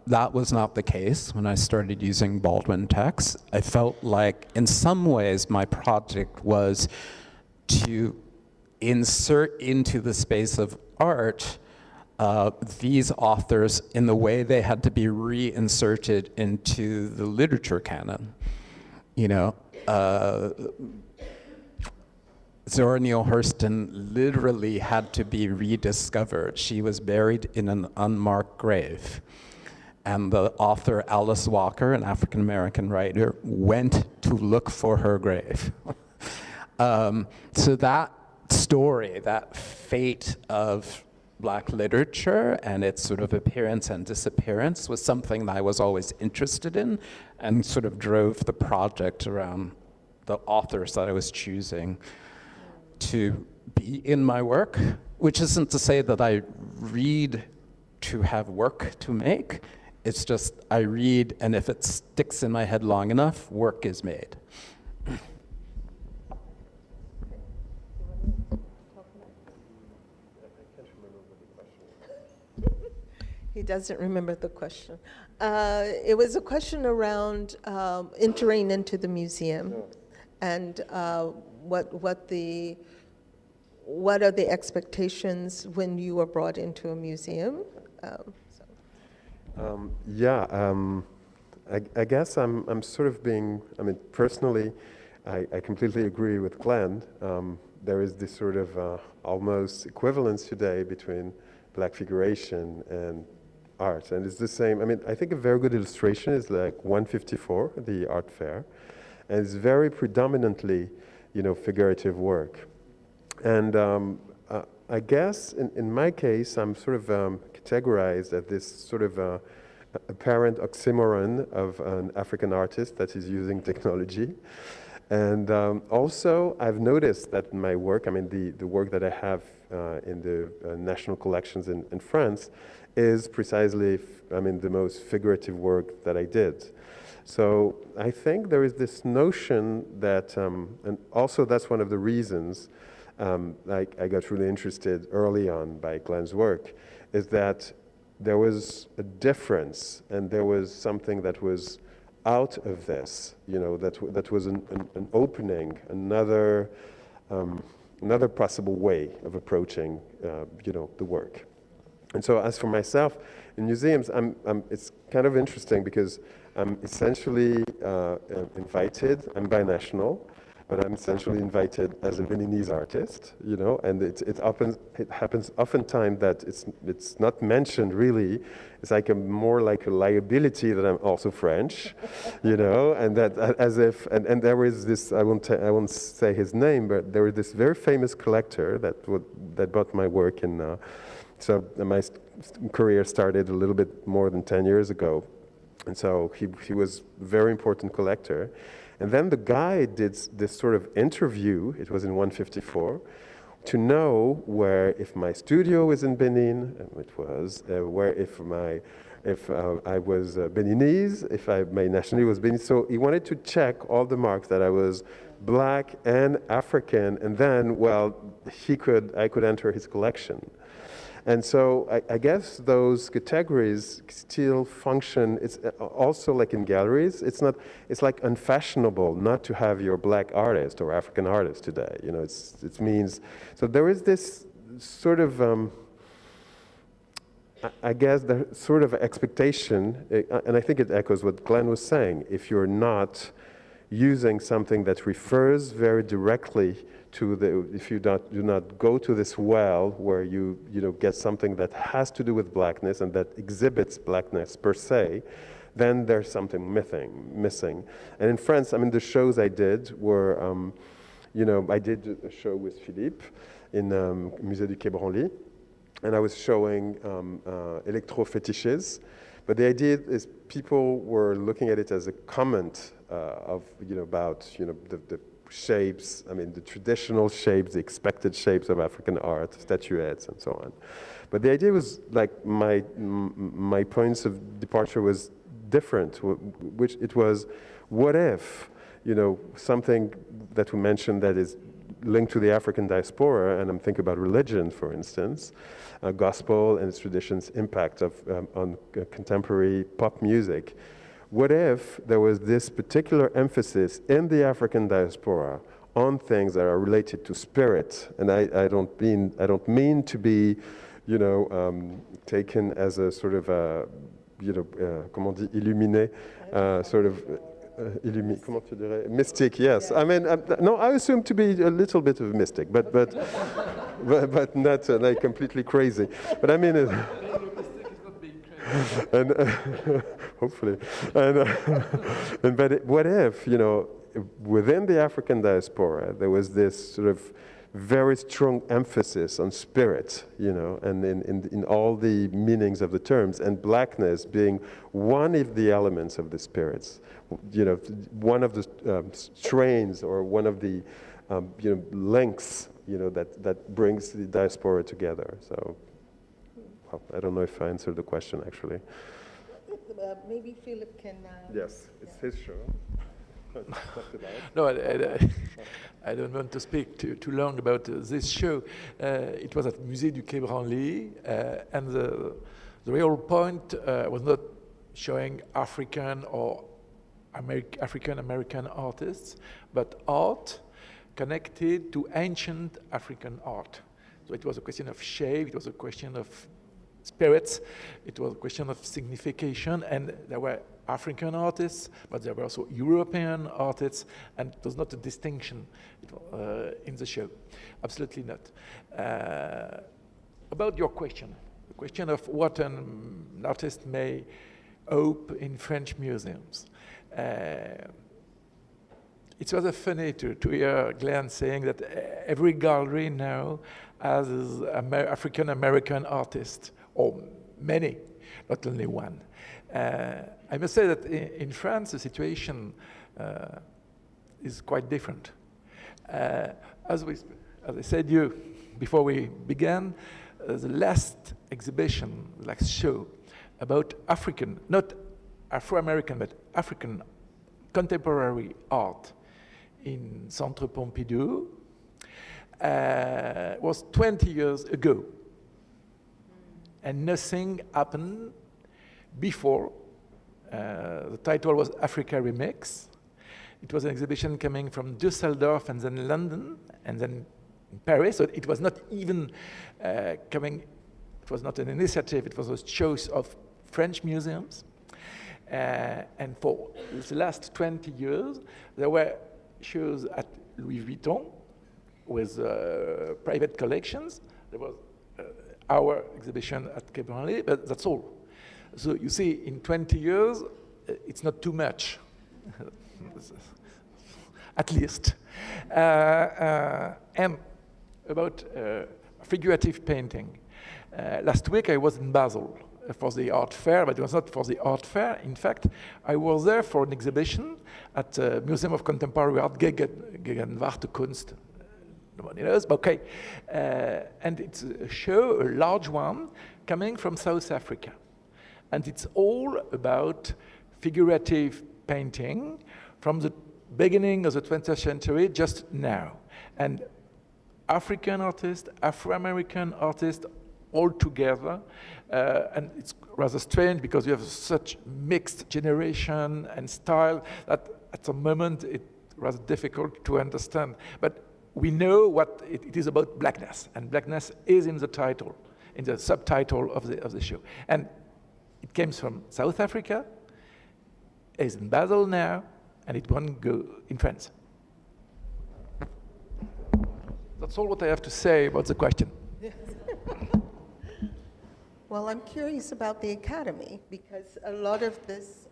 That was not the case when I started using Baldwin texts. I felt like, in some ways, my project was to insert into the space of art these authors in the way they had to be reinserted into the literature canon. Zora Neale Hurston literally had to be rediscovered. She was buried in an unmarked grave. And the author Alice Walker, an African-American writer, went to look for her grave. So that story, that fate of black literature and its sort of appearance and disappearance was something that I was always interested in and sort of drove the project around the authors that I was choosing to be in my work, which isn't to say that I read to have work to make. It's just I read, and if it sticks in my head long enough, work is made. He doesn't remember the question. It was a question around entering into the museum, and what are the expectations when you are brought into a museum? I guess I'm sort of being, personally, I completely agree with Glenn. There is this sort of almost equivalence today between black figuration and art, and it's the same. I think a very good illustration is like 154, the art fair, and it's very predominantly, figurative work. And I guess in my case, I'm sort of categorized as this sort of apparent oxymoron of an African artist that is using technology. And also, I've noticed that my work, the work that I have in the national collections in France is precisely, the most figurative work that I did. So I think there is this notion that, and also that's one of the reasons I got really interested early on by Glenn's work, is that there was a difference and there was something that was out of this, that was an opening, another possible way of approaching, the work. And so as for myself, in museums, it's kind of interesting because I'm essentially invited, I'm binational, but I'm essentially invited as a Beninese artist, you know, and it happens oftentimes that it's not mentioned really. It's like more like a liability that I'm also French, you know, and that as if, and there is this, I won't say his name, but there was this very famous collector that bought my work in, so my career started a little bit more than 10 years ago. And so he was a very important collector. And then the guy did this sort of interview, it was in 154, to know where, if my studio was in Benin, and it was, where if I was Beninese, if my nationality was Benin. So he wanted to check all the marks that I was black and African, and then, well, I could enter his collection. And so I guess those categories still function. It's also like in galleries, it's like unfashionable not to have your black artist or African artist today. You know, it means, so there is this sort of, I guess the sort of expectation, and I think it echoes what Glenn was saying, if you're not using something that refers very directly to if you do not go to this well where you get something that has to do with blackness and that exhibits blackness per se, then there's something missing. And in France, I mean, the shows I did were, I did a show with Philippe in Musée du Quai Branly, and I was showing electro-fetishes. But the idea is people were looking at it as a comment about the shapes, I mean, the traditional shapes, the expected shapes of African art, statuettes, and so on. But the idea was like my points of departure was different, which it was, what if, something that we mentioned that is linked to the African diaspora, and I'm thinking about religion, for instance, gospel and its traditions' impact on contemporary pop music. What if there was this particular emphasis in the African diaspora on things that are related to spirit? And I don't mean to be, taken as a sort of, comment on dit, illuminé, sort of, comment tu dirais? Mystic, yes. I mean, no, I assume to be a little bit of a mystic, but not like completely crazy. But I mean, and hopefully, but what if, within the African diaspora, there was this sort of very strong emphasis on spirit, and in all the meanings of the terms, and blackness being one of the elements of the spirits, one of the strains or one of the links, that brings the diaspora together. So, well, I don't know if I answered the question actually. Maybe Philip can. Yes, it's his show. No, I don't want to speak too long about this show. It was at Musée du Quai Branly, and the real point was not showing African or African-American artists, but art connected to ancient African art. So it was a question of shape, it was a question of spirits, it was a question of signification, and there were African artists, but there were also European artists, and it was not a distinction in the show. Absolutely not. About your question, the question of what an artist may hope in French museums. It's rather funny to hear Glenn saying that every gallery now has African-American artist, or many, not only one. I must say that in France, the situation is quite different. As I said before we began, the last exhibition, last show about African, not Afro-American, but African contemporary art in Centre Pompidou was 20 years ago. And nothing happened before. The title was Africa Remix. It was an exhibition coming from Düsseldorf and then London and then Paris. So it was not even coming, it was not an initiative, it was a choice of French museums. And for the last 20 years, there were shows at Louis Vuitton with private collections. There was our exhibition at Cabernet, but that's all. So you see, in 20 years, it's not too much, at least. And about figurative painting. Last week I was in Basel for the art fair, but it was not for the art fair. In fact, I was there for an exhibition at the Museum of Contemporary Art, Gegenwarte Kunst. Nobody knows, but okay. And it's a show, a large one, coming from South Africa. And it's all about figurative painting from the beginning of the 20th century, just now. And African artists, Afro-American artists, all together. And it's rather strange because you have such mixed generation and style that at the moment it's rather difficult to understand. But we know what it is about blackness, and blackness is in the title, in the subtitle of the show. And it comes from South Africa, is in Basel now, and it won't go in France. That's all what I have to say about the question. Well, I'm curious about the academy, because a lot of this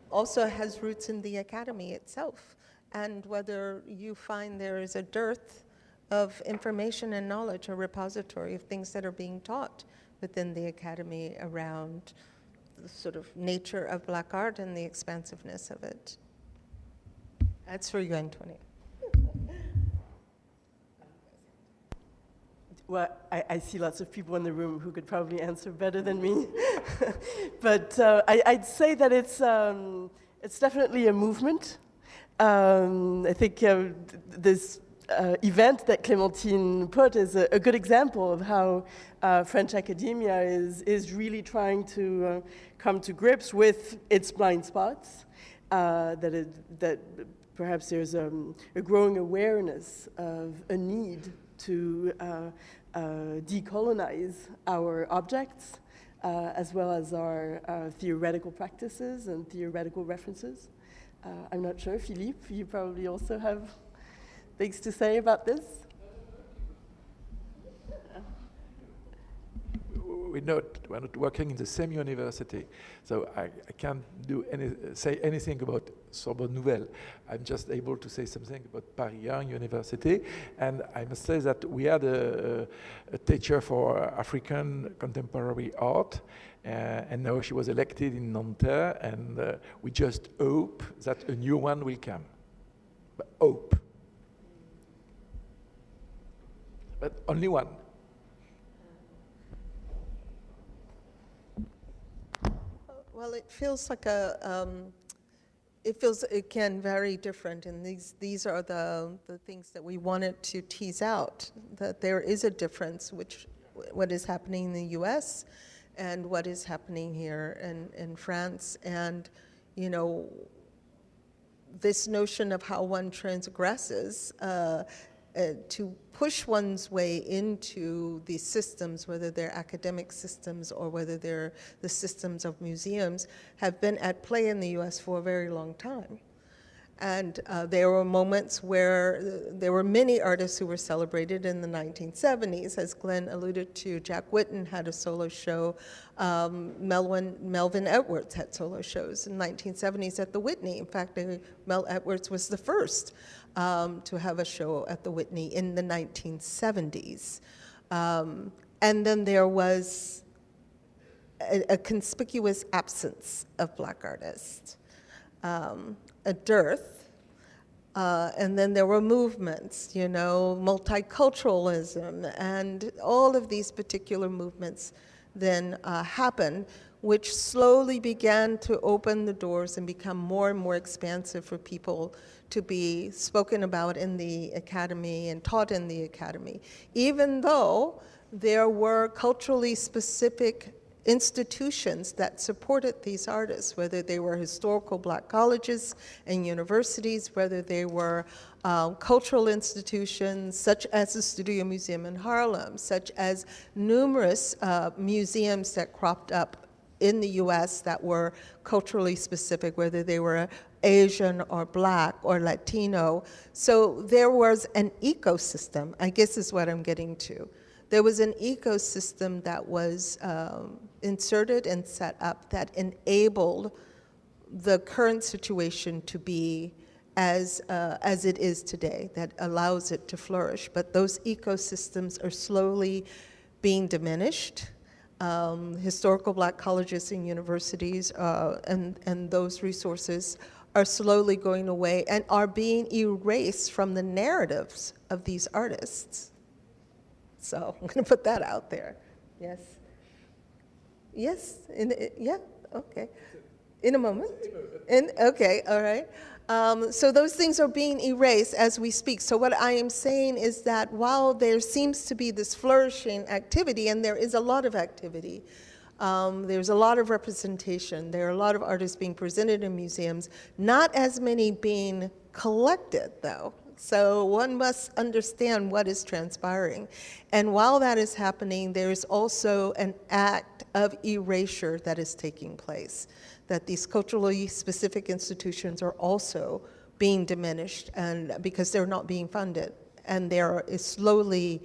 also has roots in the academy itself, and whether you find there is a dearth of information and knowledge, a repository of things that are being taught within the academy around the sort of nature of Black art and the expansiveness of it. That's for you, Antonia. Well, I see lots of people in the room who could probably answer better than me. But I'd say that it's definitely a movement. I think this event that Clémentine put is a good example of how French academia is really trying to come to grips with its blind spots, that perhaps there's a growing awareness of a need to decolonize our objects, as well as our theoretical practices and theoretical references. I'm not sure, Philippe, you probably also have things to say about this? We're not working in the same university, so I can't say anything about Sorbonne Nouvelle. I'm just able to say something about Paris University, and I must say that we had a teacher for African contemporary art, and now she was elected in Nanterre, and we just hope that a new one will come. But hope. But only one. Well, it feels like it can very different, and these are the things that we wanted to tease out, that there is a difference, what is happening in the US and what is happening here in France, and this notion of how one transgresses to push one's way into these systems, whether they're academic systems or whether they're the systems of museums, have been at play in the US for a very long time. And there were moments where there were many artists who were celebrated in the 1970s. As Glenn alluded to, Jack Whitten had a solo show. Melvin Edwards had solo shows in the 1970s at the Whitney. In fact, Mel Edwards was the first to have a show at the Whitney in the 1970s. And then there was a conspicuous absence of Black artists. A dearth, and then there were movements, multiculturalism, and all of these particular movements then happened, which slowly began to open the doors and become more and more expansive for people to be spoken about in the academy and taught in the academy, even though there were culturally specific institutions that supported these artists, whether they were historical Black colleges and universities, whether they were cultural institutions such as the Studio Museum in Harlem, such as numerous museums that cropped up in the US that were culturally specific, whether they were Asian or Black or Latino. So there was an ecosystem, I guess is what I'm getting to. There was an ecosystem that was inserted and set up that enabled the current situation to be as it is today, that allows it to flourish. But those ecosystems are slowly being diminished. Historical Black colleges and universities and those resources are slowly going away and are being erased from the narratives of these artists. So I'm going to put that out there. Yes. Yes. Yeah. Okay. In a moment. Okay. All right. So those things are being erased as we speak. So what I am saying is that while there seems to be this flourishing activity, and there is a lot of activity, there's a lot of representation, there are a lot of artists being presented in museums, not as many being collected though. So one must understand what is transpiring. And while that is happening, there is also an act of erasure that is taking place, that these culturally specific institutions are also being diminished and because they're not being funded, and they're slowly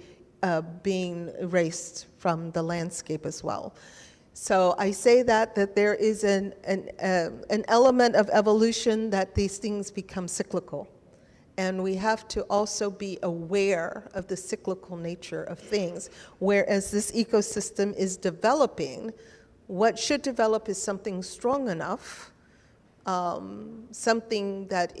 being erased from the landscape as well. So I say that there is an element of evolution, that these things become cyclical. And we have to also be aware of the cyclical nature of things, whereas this ecosystem is developing. What should develop is something strong enough, something that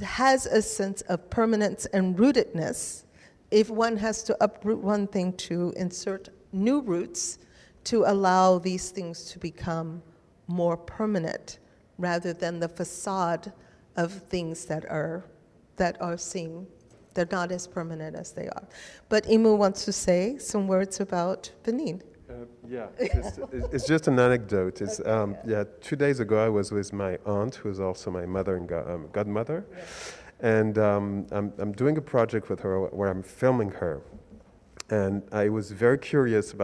has a sense of permanence and rootedness. If one has to uproot one thing to insert new roots to allow these things to become more permanent, rather than the facade of things that are seen. They're not as permanent as they are. But Imu wants to say some words about Benin. Yeah, it's just an anecdote. It's, yeah, 2 days ago I was with my aunt, who is also my mother and godmother, and I'm doing a project with her where I'm filming her, and I was very curious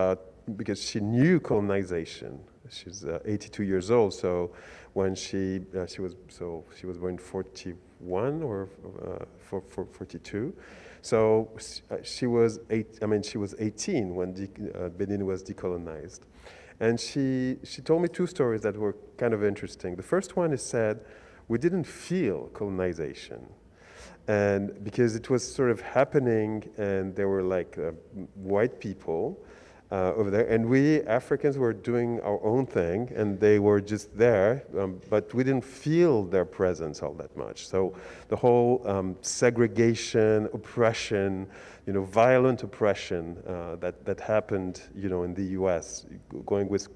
because she knew colonization. She's 82 years old, so when she was born in 41 or 42. So she was 18 when Benin was decolonized. And she told me two stories that were kind of interesting. The first one is said, we didn't feel colonization. And because it was sort of happening, and there were like white people over there, and we Africans were doing our own thing, and they were just there, but we didn't feel their presence all that much. So the whole segregation, oppression, violent oppression that happened, in the U.S., going with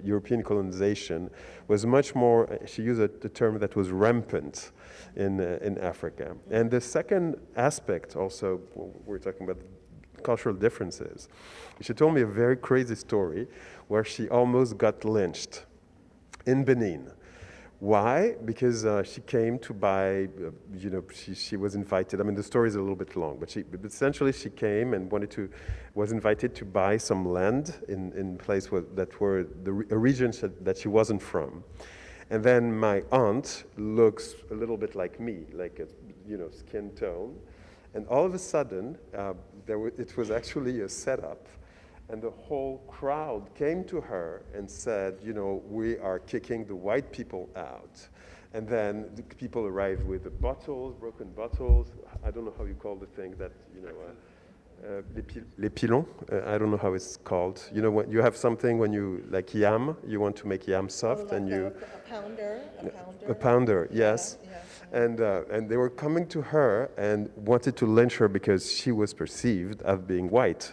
European colonization, was much more. She used the term that was rampant in Africa. And the second aspect, also, we're talking about cultural differences. She told me a very crazy story where she almost got lynched in Benin. Why? Because she came to buy, she was invited. I mean, the story is a little bit long, but essentially she came and was invited to buy some land in place that were a region that she wasn't from. And then my aunt looks a little bit like me, like a skin tone. And all of a sudden, it was actually a setup, and the whole crowd came to her and said, we are kicking the white people out. And then the people arrived with the bottles, broken bottles. I don't know how you call the thing that, les pilons. I don't know how it's called. When you have something when you, like yam, you want to make yam soft, like and you... A pounder. A pounder, yes. Yeah. And they were coming to her and wanted to lynch her because she was perceived as being white.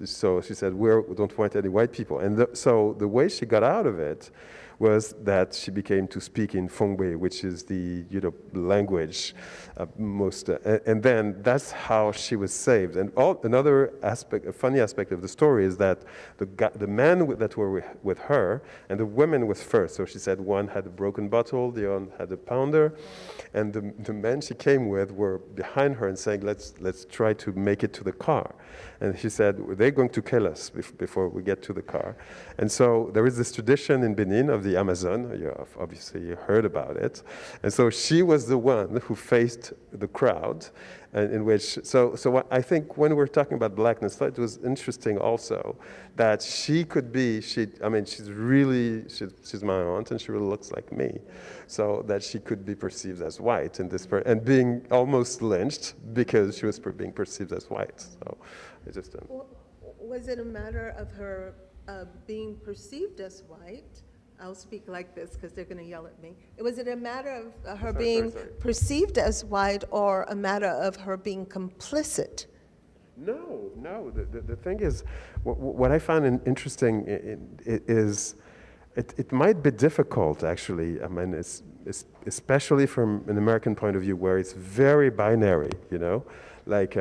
So she said, we don't want any white people. And so the way she got out of it was that she became to speak in Fongbe, which is the language and then that's how she was saved. And another aspect, a funny aspect of the story is that the men that were with her and the women was first. So she said one had a broken bottle, the other had a pounder, and the men she came with were behind her and saying, let's try to make it to the car. And she said, they're going to kill us before we get to the car. And so there is this tradition in Benin of the Amazon. You have obviously heard about it. And so she was the one who faced the crowd, in which, so I think when we're talking about blackness, it was interesting also that she could be, she's my aunt and she really looks like me. So that she could be perceived as white in this, and being almost lynched because she was being perceived as white. So it just was it a matter of her being perceived as white? I'll speak like this because they're going to yell at me. Was it a matter of her being perceived as white or a matter of her being complicit? No. The thing is, what I find interesting is it might be difficult, actually. I mean, it's especially from an American point of view where it's very binary, Like,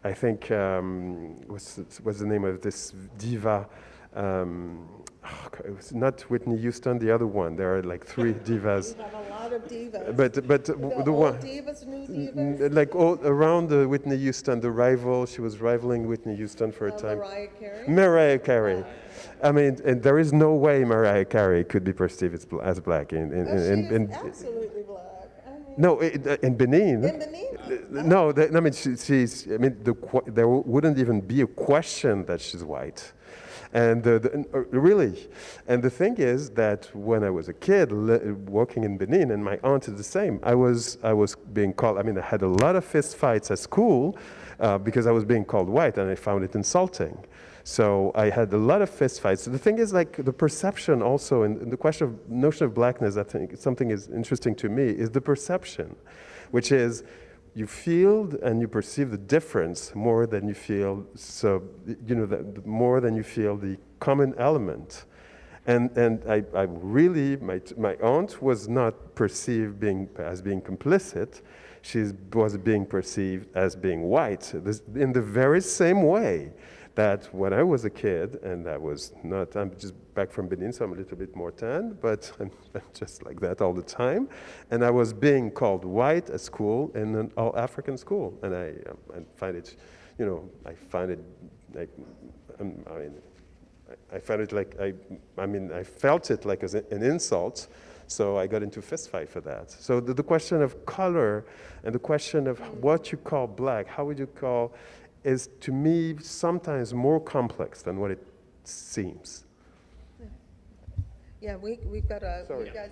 I think, what's the name of this diva? It was not Whitney Houston, the other one. There are like 3 divas. We have a lot of divas. But the one, divas, new divas? like all around Whitney Houston, the rival, she was rivaling Whitney Houston for a time. Mariah Carey? Mariah Carey. I mean, and there is no way Mariah Carey could be perceived as black. She is absolutely black. No, in Benin. In Benin? No, I mean, she's. I mean, there wouldn't even be a question that she's white. And really, and the thing is that when I was a kid walking in Benin, and my aunt is the same, I was being called. I mean, I had a lot of fist fights at school because I was being called white, and I found it insulting. So I had a lot of fist fights. So the thing is, like the perception also, and the notion of blackness, I think something is interesting to me, is the perception, which is you feel and you perceive the difference more than you feel. So more than you feel the common element. And I really, my aunt was not perceived as being complicit. She was being perceived as being white in the very same way that when I was a kid, and I'm just back from Benin, so I'm a little bit more tan, but I'm just like that all the time. And I was being called white at school in an all-African school. And I find it, I find it like, I found it like, I felt it like as an insult. So I got into fist fight for that. So the question of color and the question of what you call black, how would you call, is to me sometimes more complex than what it seems. Yeah, we've got a, Sorry. you guys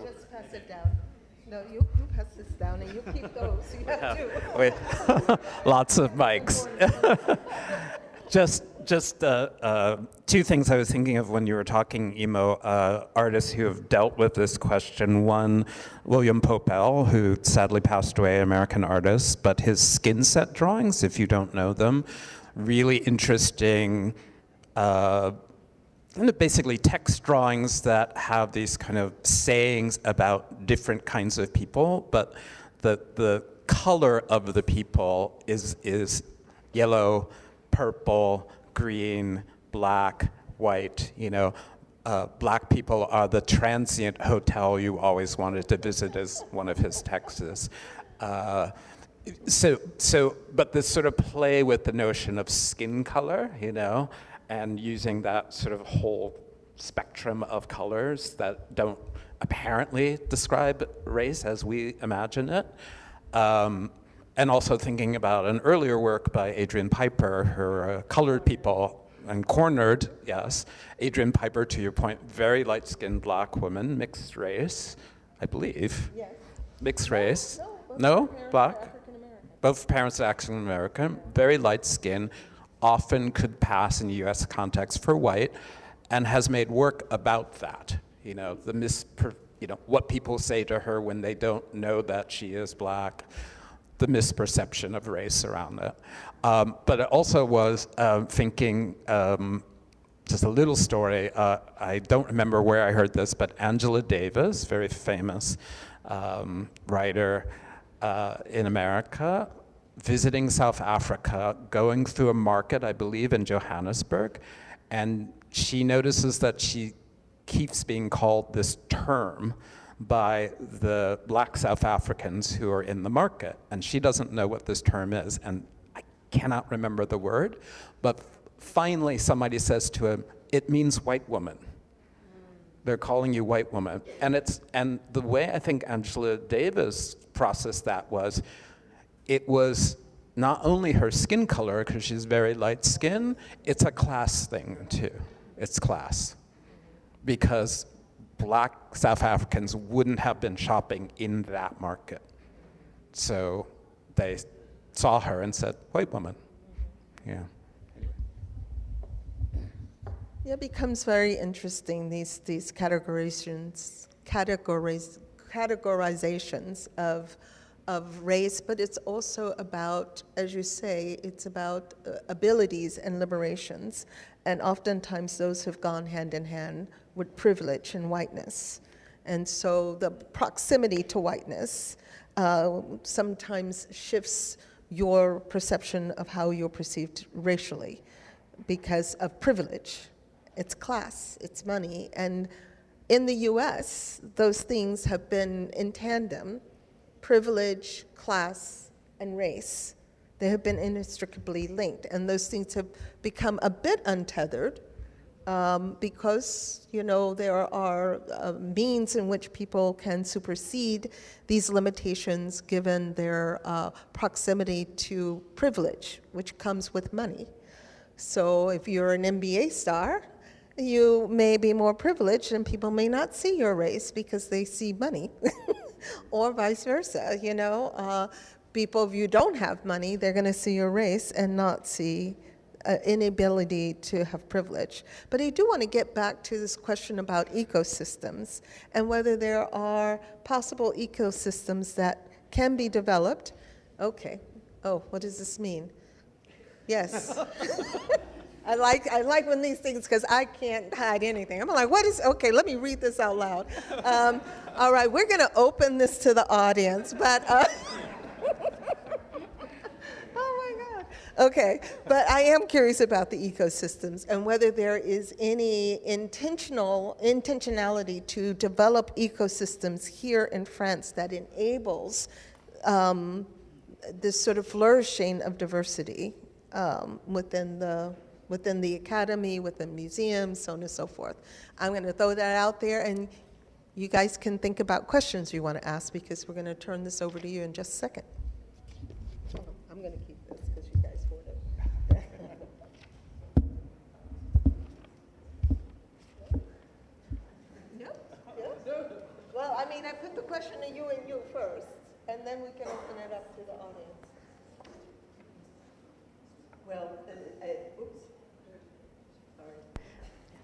just pass it down. No, you pass this down and you keep those. You have to. Wait. Lots of mics. Just 2 things I was thinking of when you were talking, Imo, artists who have dealt with this question. One, William Popel, who sadly passed away, American artist, but his skin set drawings, if you don't know them, really interesting, basically text drawings that have these kind of sayings about different kinds of people, but the color of the people is yellow, purple, green, black, white, black people are the transient hotel you always wanted to visit, as one of his texts. But this sort of play with the notion of skin color, and using that sort of whole spectrum of colors that don't apparently describe race as we imagine it. And also thinking about an earlier work by Adrian Piper, her Colored People and Cornered, yes. Adrian Piper, to your point, very light-skinned black woman, mixed race, I believe. Yes. Mixed race. No, Black? African-American. Both parents are African-American, very light skin, often could pass in the US context for white, and has made work about that. What people say to her when they don't know that she is black, the misperception of race around it. But it also was thinking just a little story. I don't remember where I heard this, but Angela Davis, very famous writer in America, visiting South Africa, going through a market, I believe, in Johannesburg, and she notices that she keeps being called this term by the black South Africans who are in the market, and she doesn't know what this term is, and I cannot remember the word, but finally somebody says to him, it means white woman. They're calling you white woman. And the way I think Angela Davis processed that was, it was not only her skin color, because she's very light skinned, it's a class thing too. It's class. Because black South Africans wouldn't have been shopping in that market. So they saw her and said, white woman. Yeah. Yeah, it becomes very interesting, these categorizations of race, but it's also about, as you say, it's about abilities and liberations, and oftentimes those have gone hand in hand with privilege and whiteness. And so the proximity to whiteness sometimes shifts your perception of how you're perceived racially because of privilege. It's class, it's money, and in the US, those things have been in tandem, privilege, class, and race. They have been inextricably linked, and those things have become a bit untethered because, you know, there are means in which people can supersede these limitations given their proximity to privilege, which comes with money. So if you're an NBA star, you may be more privileged and people may not see your race because they see money, or vice versa, you know. People, if you don't have money, they're gonna see your race and not see inability to have privilege. But I do wanna get back to this question about ecosystems and whether there are possible ecosystems that can be developed. Okay, oh, what does this mean? Yes. I like when these things, because I can't hide anything. I'm like, what is, okay, let me read this out loud. All right, we're gonna open this to the audience, but, oh my God. Okay, but I am curious about the ecosystems and whether there is any intentionality to develop ecosystems here in France that enables this sort of flourishing of diversity within the academy, within museums, so on and so forth. I'm going to throw that out there, and you guys can think about questions you want to ask, because we're going to turn this over to you in just a second. I'm going to keep this because you guys hold it. No? Well, I mean, I put the question to you and you first, and then we can open it up to the audience. Well, oops.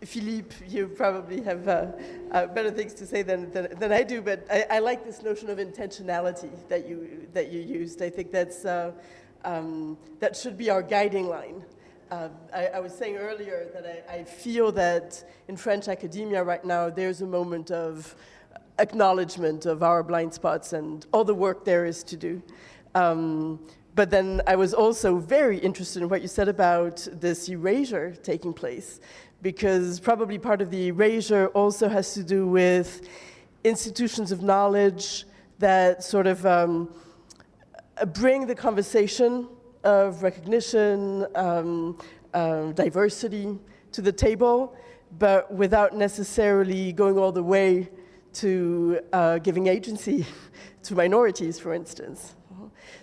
Philippe, you probably have better things to say than I do, but I like this notion of intentionality that you used. I think that's that should be our guiding line. I was saying earlier that I feel that in French academia right now there's a moment of acknowledgement of our blind spots and all the work there is to do. But then I was also very interested in what you said about this erasure taking place, because probably part of the erasure also has to do with institutions of knowledge that sort of bring the conversation of recognition, diversity to the table, but without necessarily going all the way to giving agency to minorities, for instance.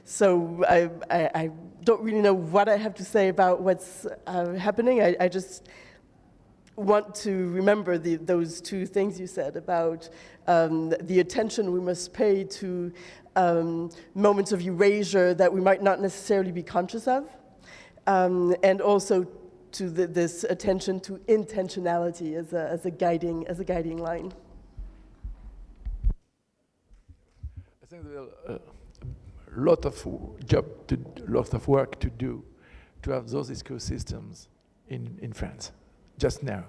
So I don't really know what I have to say about what's happening. I just want to remember those two things you said about the attention we must pay to moments of erasure that we might not necessarily be conscious of, and also to this attention to intentionality as a guiding line. I think there are a lot of work to do to have those ecosystems in France. just now.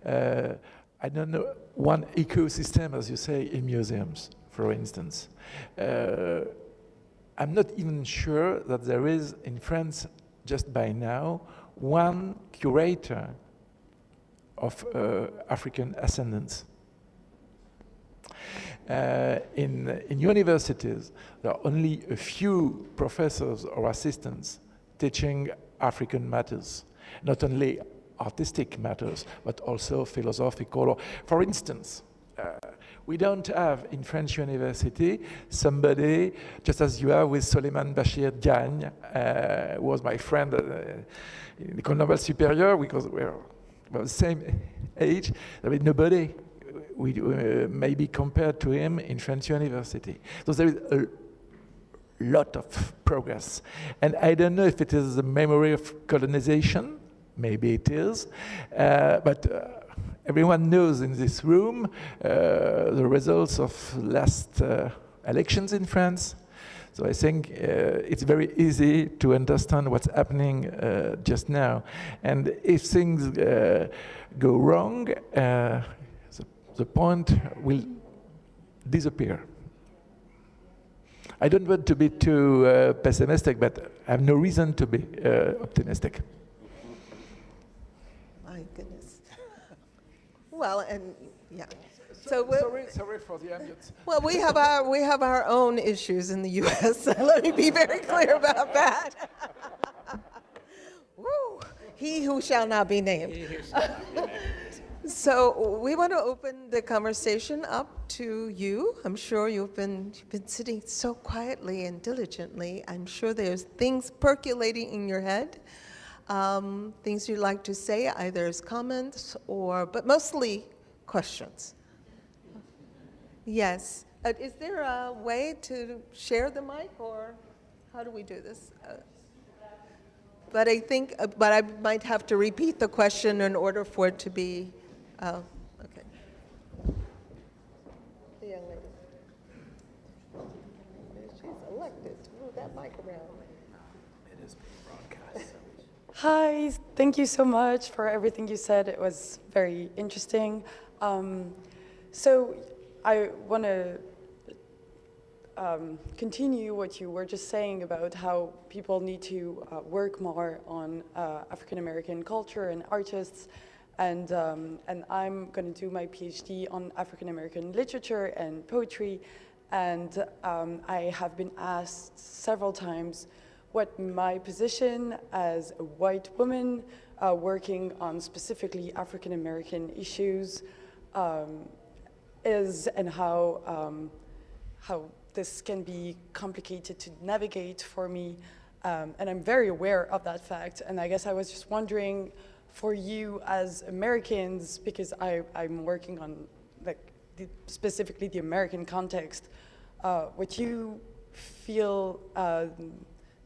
I don't know, one ecosystem, as you say, in museums, for instance. I'm not even sure that there is in France, just by now, one curator of African ascendants. In universities, there are only a few professors or assistants teaching African matters, not only artistic matters, but also philosophical. For instance, we don't have in French university somebody, just as you have with Soleiman Bachir Diagne, who was my friend in the École Normale Supérieure, because we're the same age. There is nobody maybe compared to him in French university. So there is a lot of progress. And I don't know if it is the memory of colonization, maybe it is, but everyone knows in this room the results of last elections in France. So I think it's very easy to understand what's happening just now. And if things go wrong, the point will disappear. I don't want to be too pessimistic, but I have no reason to be optimistic. My goodness. Well, and yeah. So sorry for the ambience. Well, we have our own issues in the U.S. Let me be very clear about that. Woo! He who shall not be named. So we want to open the conversation up to you. I'm sure you've been sitting so quietly and diligently. I'm sure there's things percolating in your head, things you'd like to say, either as comments but mostly questions. Yes. Is there a way to share the mic, or how do we do this? But I might have to repeat the question in order for it to be. Oh, okay. The young lady. She's elected to move that mic around. It is being broadcast. Hi, thank you so much for everything you said. It was very interesting. So I want to continue what you were just saying about how people need to work more on African American culture and artists. And I'm going to do my PhD on African American literature and poetry. And I have been asked several times what my position as a white woman working on specifically African American issues is, and how this can be complicated to navigate for me. And I'm very aware of that fact. And I guess I was just wondering, for you as Americans, because I'm working on specifically the American context, would you feel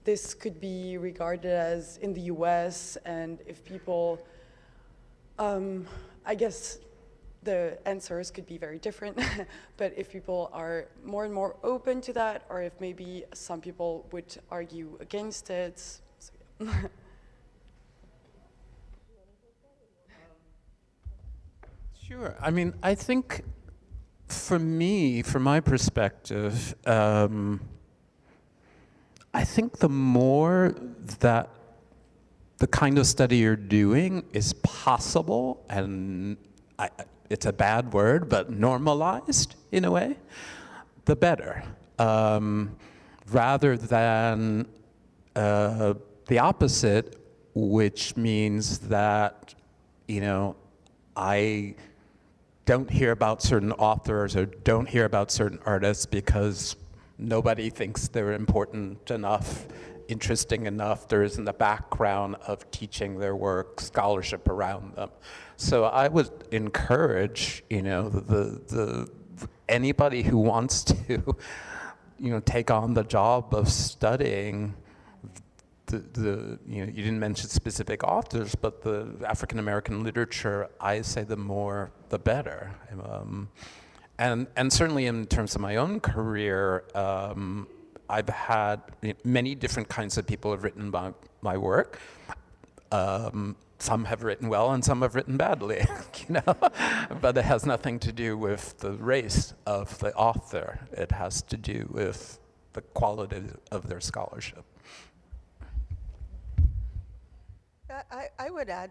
this could be regarded as in the US, and if people, I guess the answers could be very different, but if people are more and more open to that, or if maybe some people would argue against it. So, yeah. Sure. I mean, I think for me, from my perspective, I think the more that the kind of study you're doing is possible, and it's a bad word, but normalized in a way, the better. Rather than the opposite, which means that, I don't hear about certain authors or don't hear about certain artists because nobody thinks they're important enough, interesting enough. There isn't a background of teaching their work, scholarship around them. So I would encourage, anybody who wants to, take on the job of studying you didn't mention specific authors, but the African American literature, I say the more, the better. And certainly in terms of my own career, I've had many different kinds of people have written about my work. some have written well and some have written badly, but it has nothing to do with the race of the author. It has to do with the quality of their scholarship. I would add,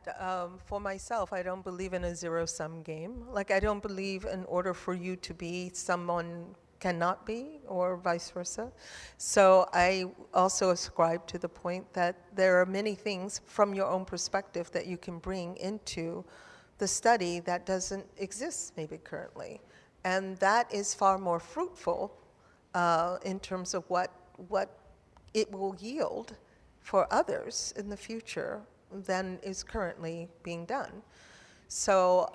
for myself, I don't believe in a zero-sum game. Like, I don't believe in order for you to be, someone cannot be, or vice versa. So I also ascribe to the point that there are many things from your own perspective that you can bring into the study that doesn't exist maybe currently. And that is far more fruitful in terms of what it will yield for others in the future than is currently being done. So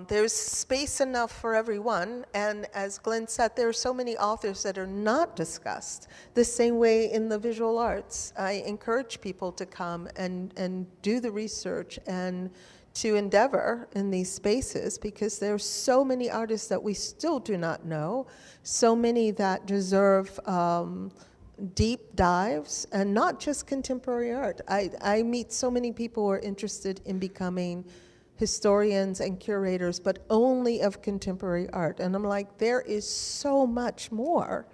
there's space enough for everyone, and as Glenn said, there are so many authors that are not discussed. The same way in the visual arts, I encourage people to come and do the research and to endeavor in these spaces, because there are so many artists that we still do not know, so many that deserve deep dives, and not just contemporary art. I meet so many people who are interested in becoming historians and curators, but only of contemporary art. And I'm like, there is so much more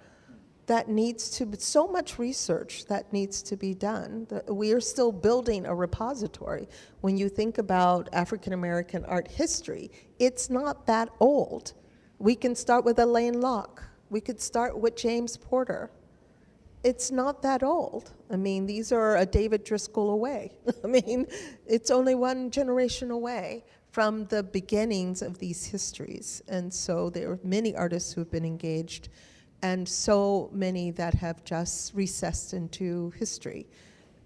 that needs to, so much research that needs to be done. We are still building a repository. When you think about African American art history, it's not that old. We can start with Elaine Locke. We could start with James Porter. It's not that old. I mean, these are a David Driscoll away. I mean, it's only one generation away from the beginnings of these histories. And so there are many artists who have been engaged, and so many that have just recessed into history.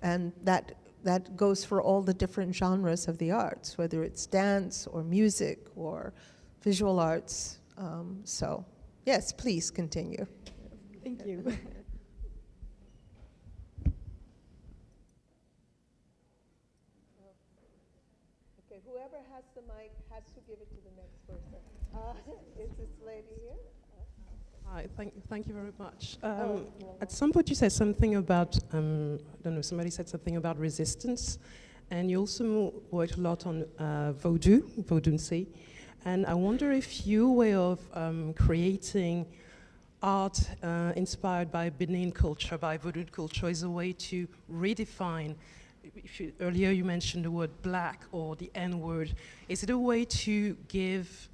And that goes for all the different genres of the arts, whether it's dance or music or visual arts. So yes, please continue. Thank you. Whoever has the mic has to give it to the next person. Is this lady here? Hi, thank you very much. At some point you said something about, I don't know, somebody said something about resistance, and you also worked a lot on Vaudounsé, and I wonder if your way of creating art inspired by Benin culture, by Vodou culture, is a way to redefine. Earlier you mentioned the word black or the N-word. Is it a way to give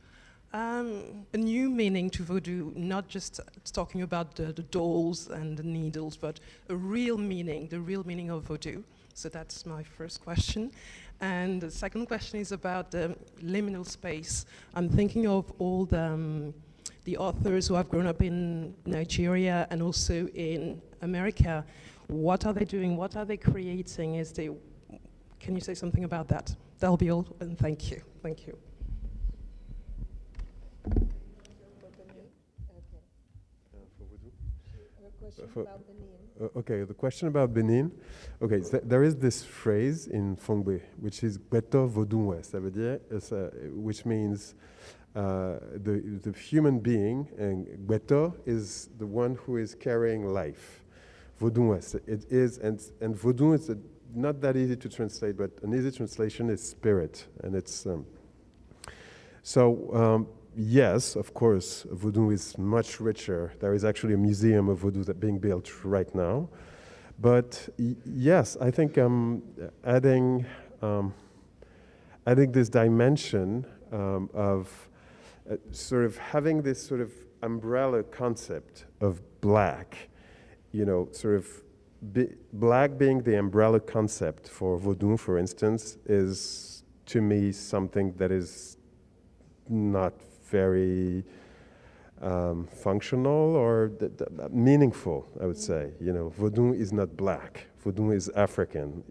a new meaning to Vodou, not just talking about the dolls and the needles, but a real meaning, the real meaning of Vodou? So that's my first question. And the second question is about the liminal space. I'm thinking of all the authors who have grown up in Nigeria and also in America. What are they doing? What are they creating? Can you say something about that? That'll be all, and thank you. Thank you. Okay, the question about Benin. Okay, there is this phrase in Fongbe, which is Gbeto Vodoué, ça veut dire, which means the human being, and Gbeto is the one who is carrying life. Vodoué, it is, and Vodou is not that easy to translate, but an easy translation is spirit, and it's yes, of course, Vodou is much richer. There is actually a museum of Vodou that's being built right now. But yes, I think adding this dimension of sort of having this sort of umbrella concept of black, sort of black being the umbrella concept for Vodou, for instance, is to me something that is not very functional or meaningful, I would say. Vodou is not black. Vodou is African.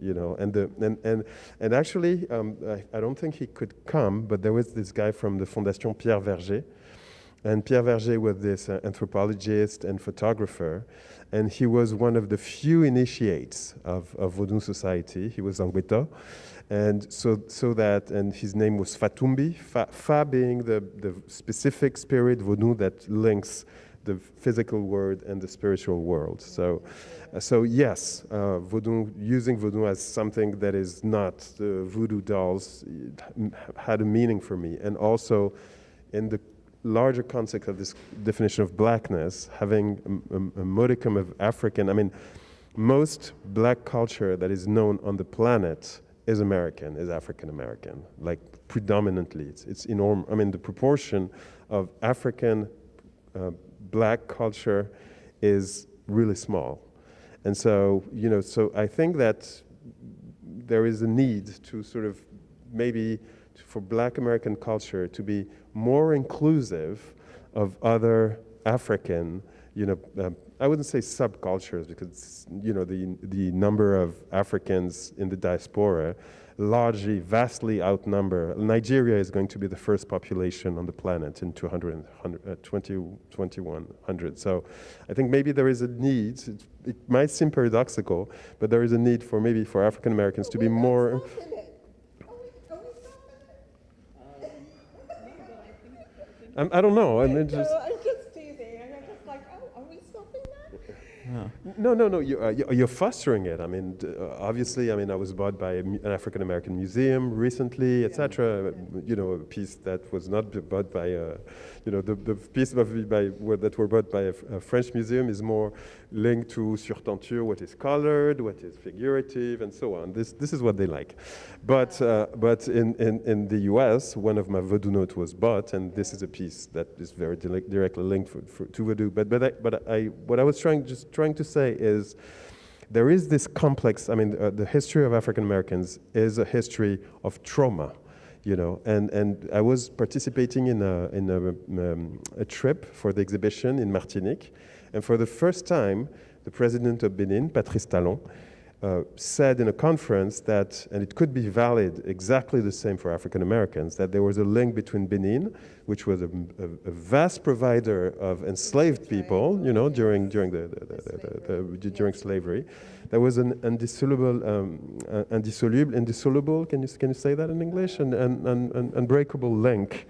And actually, I don't think he could come, but there was this guy from the Fondation Pierre Verger, and Pierre Verger was this anthropologist and photographer, and he was one of the few initiates of Vodou society. He was Angbeto. And and his name was Fatumbi, Fa being the specific spirit Vodou that links the physical world and the spiritual world. So yes, voodoo, using voodoo as something that is not the voodoo dolls had a meaning for me. And also in the larger context of this definition of blackness, having a modicum of African, I mean, most black culture that is known on the planet is American, is African American, like predominantly. It's enormous. I mean, the proportion of African black culture is really small. And so, you know, so I think that there is a need to sort of maybe for black American culture to be more inclusive of other African, you know, I wouldn't say subcultures because, you know, the number of Africans in the diaspora largely, vastly outnumber. Nigeria is going to be the first population on the planet in 2100. So I think maybe there is a need, it might seem paradoxical, but there is a need for maybe for African Americans to be more... I don't know. I mean, just... I'm just teasing, and I'm just like, oh, are we stopping that? No. You're fostering it. I mean, obviously, I mean, I was bought by an African American museum recently, etc. You know, a piece that was not bought by, you know, the piece that were bought by a French museum is more linked to sur tenture, what is colored, what is figurative, and so on. This is what they like. But in the U.S., one of my voodoo notes was bought, and this is a piece that is very directly linked to voodoo. But what I was trying to say is there is this complex, I mean, the history of African Americans is a history of trauma, you know, and I was participating in a trip for the exhibition in Martinique, and for the first time, the president of Benin, Patrice Talon, said in a conference that, and it could be valid exactly the same for African Americans, that there was a link between Benin, which was a vast provider of enslaved people, you know, during slavery. There was an indissoluble, can you say that in English? An unbreakable link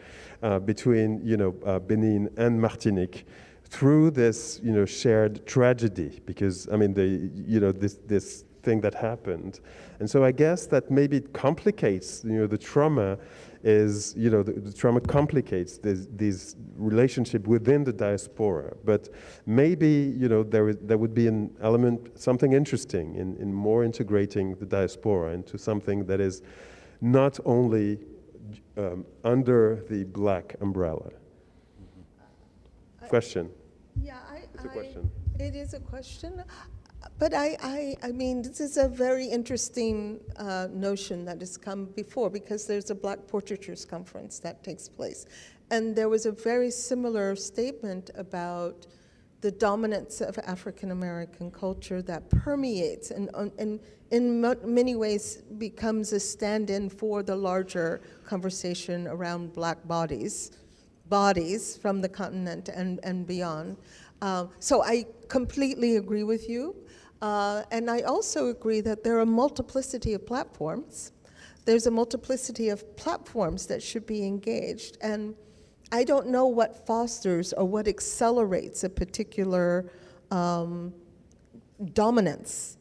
between, you know, Benin and Martinique through this, you know, shared tragedy, because I mean, this thing that happened. And so I guess that maybe it complicates, you know, the trauma is, you know, the trauma complicates this relationship within the diaspora. But maybe, you know, there would be an element, something interesting in more integrating the diaspora into something that is not only under the black umbrella. Question. Yeah, it's a question. It is a question. But I mean, this is a very interesting notion that has come before, because there's a Black Portraitures Conference that takes place. And there was a very similar statement about the dominance of African American culture that permeates and in many ways becomes a stand-in for the larger conversation around black bodies from the continent and beyond. So I completely agree with you. And I also agree that there are a multiplicity of platforms. There's a multiplicity of platforms that should be engaged. And I don't know what fosters or what accelerates a particular dominance.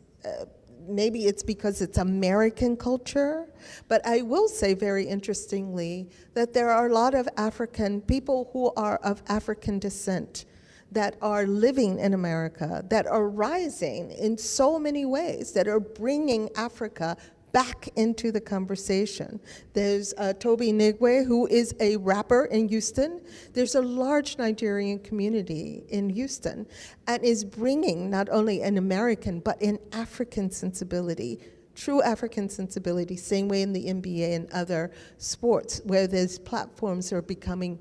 Maybe it's because it's American culture, but I will say very interestingly that there are a lot of African people who are of African descent that are living in America, that are rising in so many ways, that are bringing Africa back into the conversation. There's Toby Nigwe, who is a rapper in Houston. There's a large Nigerian community in Houston and is bringing not only an American, but an African sensibility, true African sensibility, same way in the NBA and other sports, where these platforms are becoming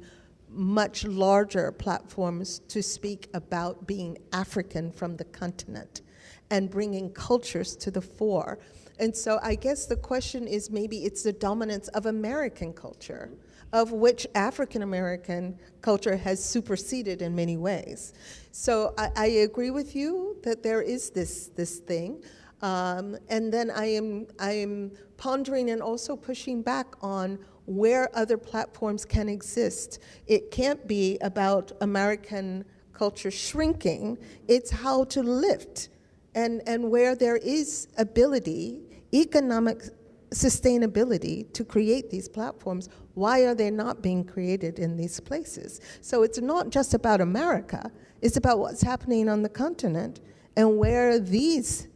much larger platforms to speak about being African from the continent and bringing cultures to the fore. And so I guess the question is, maybe it's the dominance of American culture, of which African American culture has superseded in many ways. So I agree with you that there is this thing. And then I am pondering and also pushing back on where other platforms can exist. It can't be about American culture shrinking, it's how to lift. And where there is ability, economic sustainability to create these platforms, why are they not being created in these places? So it's not just about America, it's about what's happening on the continent and where these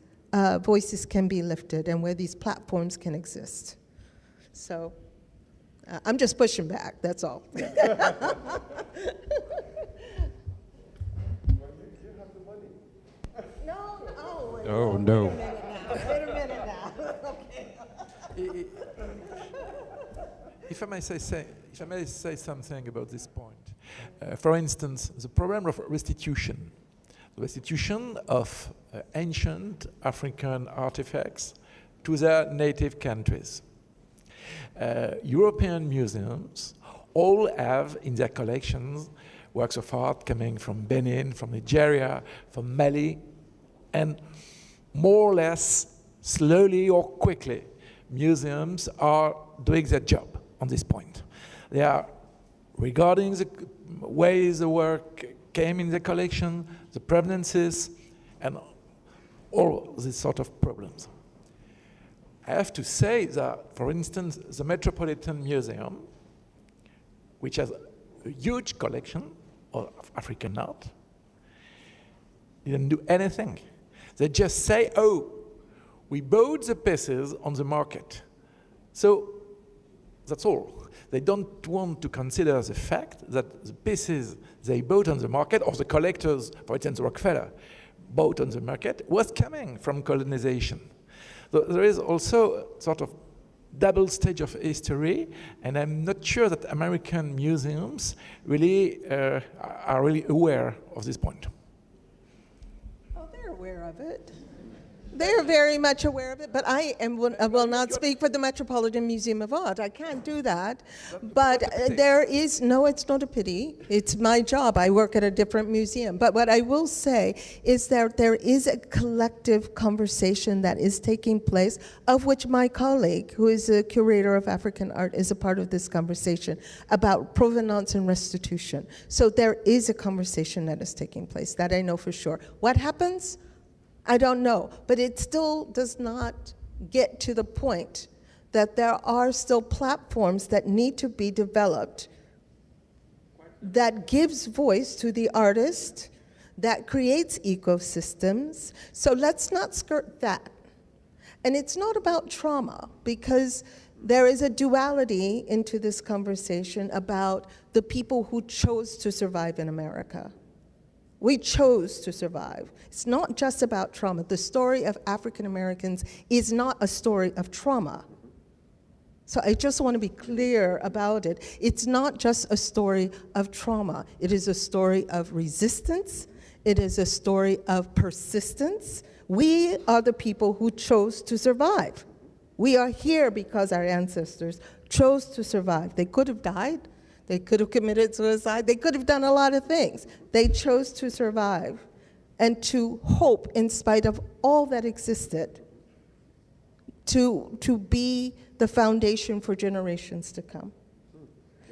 voices can be lifted and where these platforms can exist. So I'm just pushing back, that's all. Oh, no. Wait a minute now. Okay. If I may say something about this point. For instance, the problem of restitution. The restitution of ancient African artifacts to their native countries. European museums all have in their collections works of art coming from Benin, from Nigeria, from Mali, and more or less slowly or quickly, museums are doing their job on this point. They are regarding the ways the work came in the collection, the provenances, and all these sort of problems. I have to say that, for instance, the Metropolitan Museum, which has a huge collection of African art, didn't do anything. They just say, oh, we bought the pieces on the market. So that's all. They don't want to consider the fact that the pieces they bought on the market, or the collectors, for instance, Rockefeller, bought on the market, was coming from colonization. So there is also a sort of double stage of history, and I'm not sure that American museums really are really aware of this point. Aware of it. They're very much aware of it, but I will not speak for the Metropolitan Museum of Art. I can't do that. But there is, no, it's not a pity. It's my job. I work at a different museum. But what I will say is that there is a collective conversation that is taking place, of which my colleague, who is a curator of African art, is a part of this conversation about provenance and restitution. So there is a conversation that is taking place, that I know for sure. What happens? I don't know, but it still does not get to the point that there are still platforms that need to be developed that gives voice to the artist, that creates ecosystems. So let's not skirt that. And it's not about trauma, because there is a duality into this conversation about the people who chose to survive in America. We chose to survive. It's not just about trauma. The story of African Americans is not a story of trauma. So I just want to be clear about it. It's not just a story of trauma. It is a story of resistance. It is a story of persistence. We are the people who chose to survive. We are here because our ancestors chose to survive. They could have died. They could have committed suicide. They could have done a lot of things. They chose to survive and to hope, in spite of all that existed, to be the foundation for generations to come.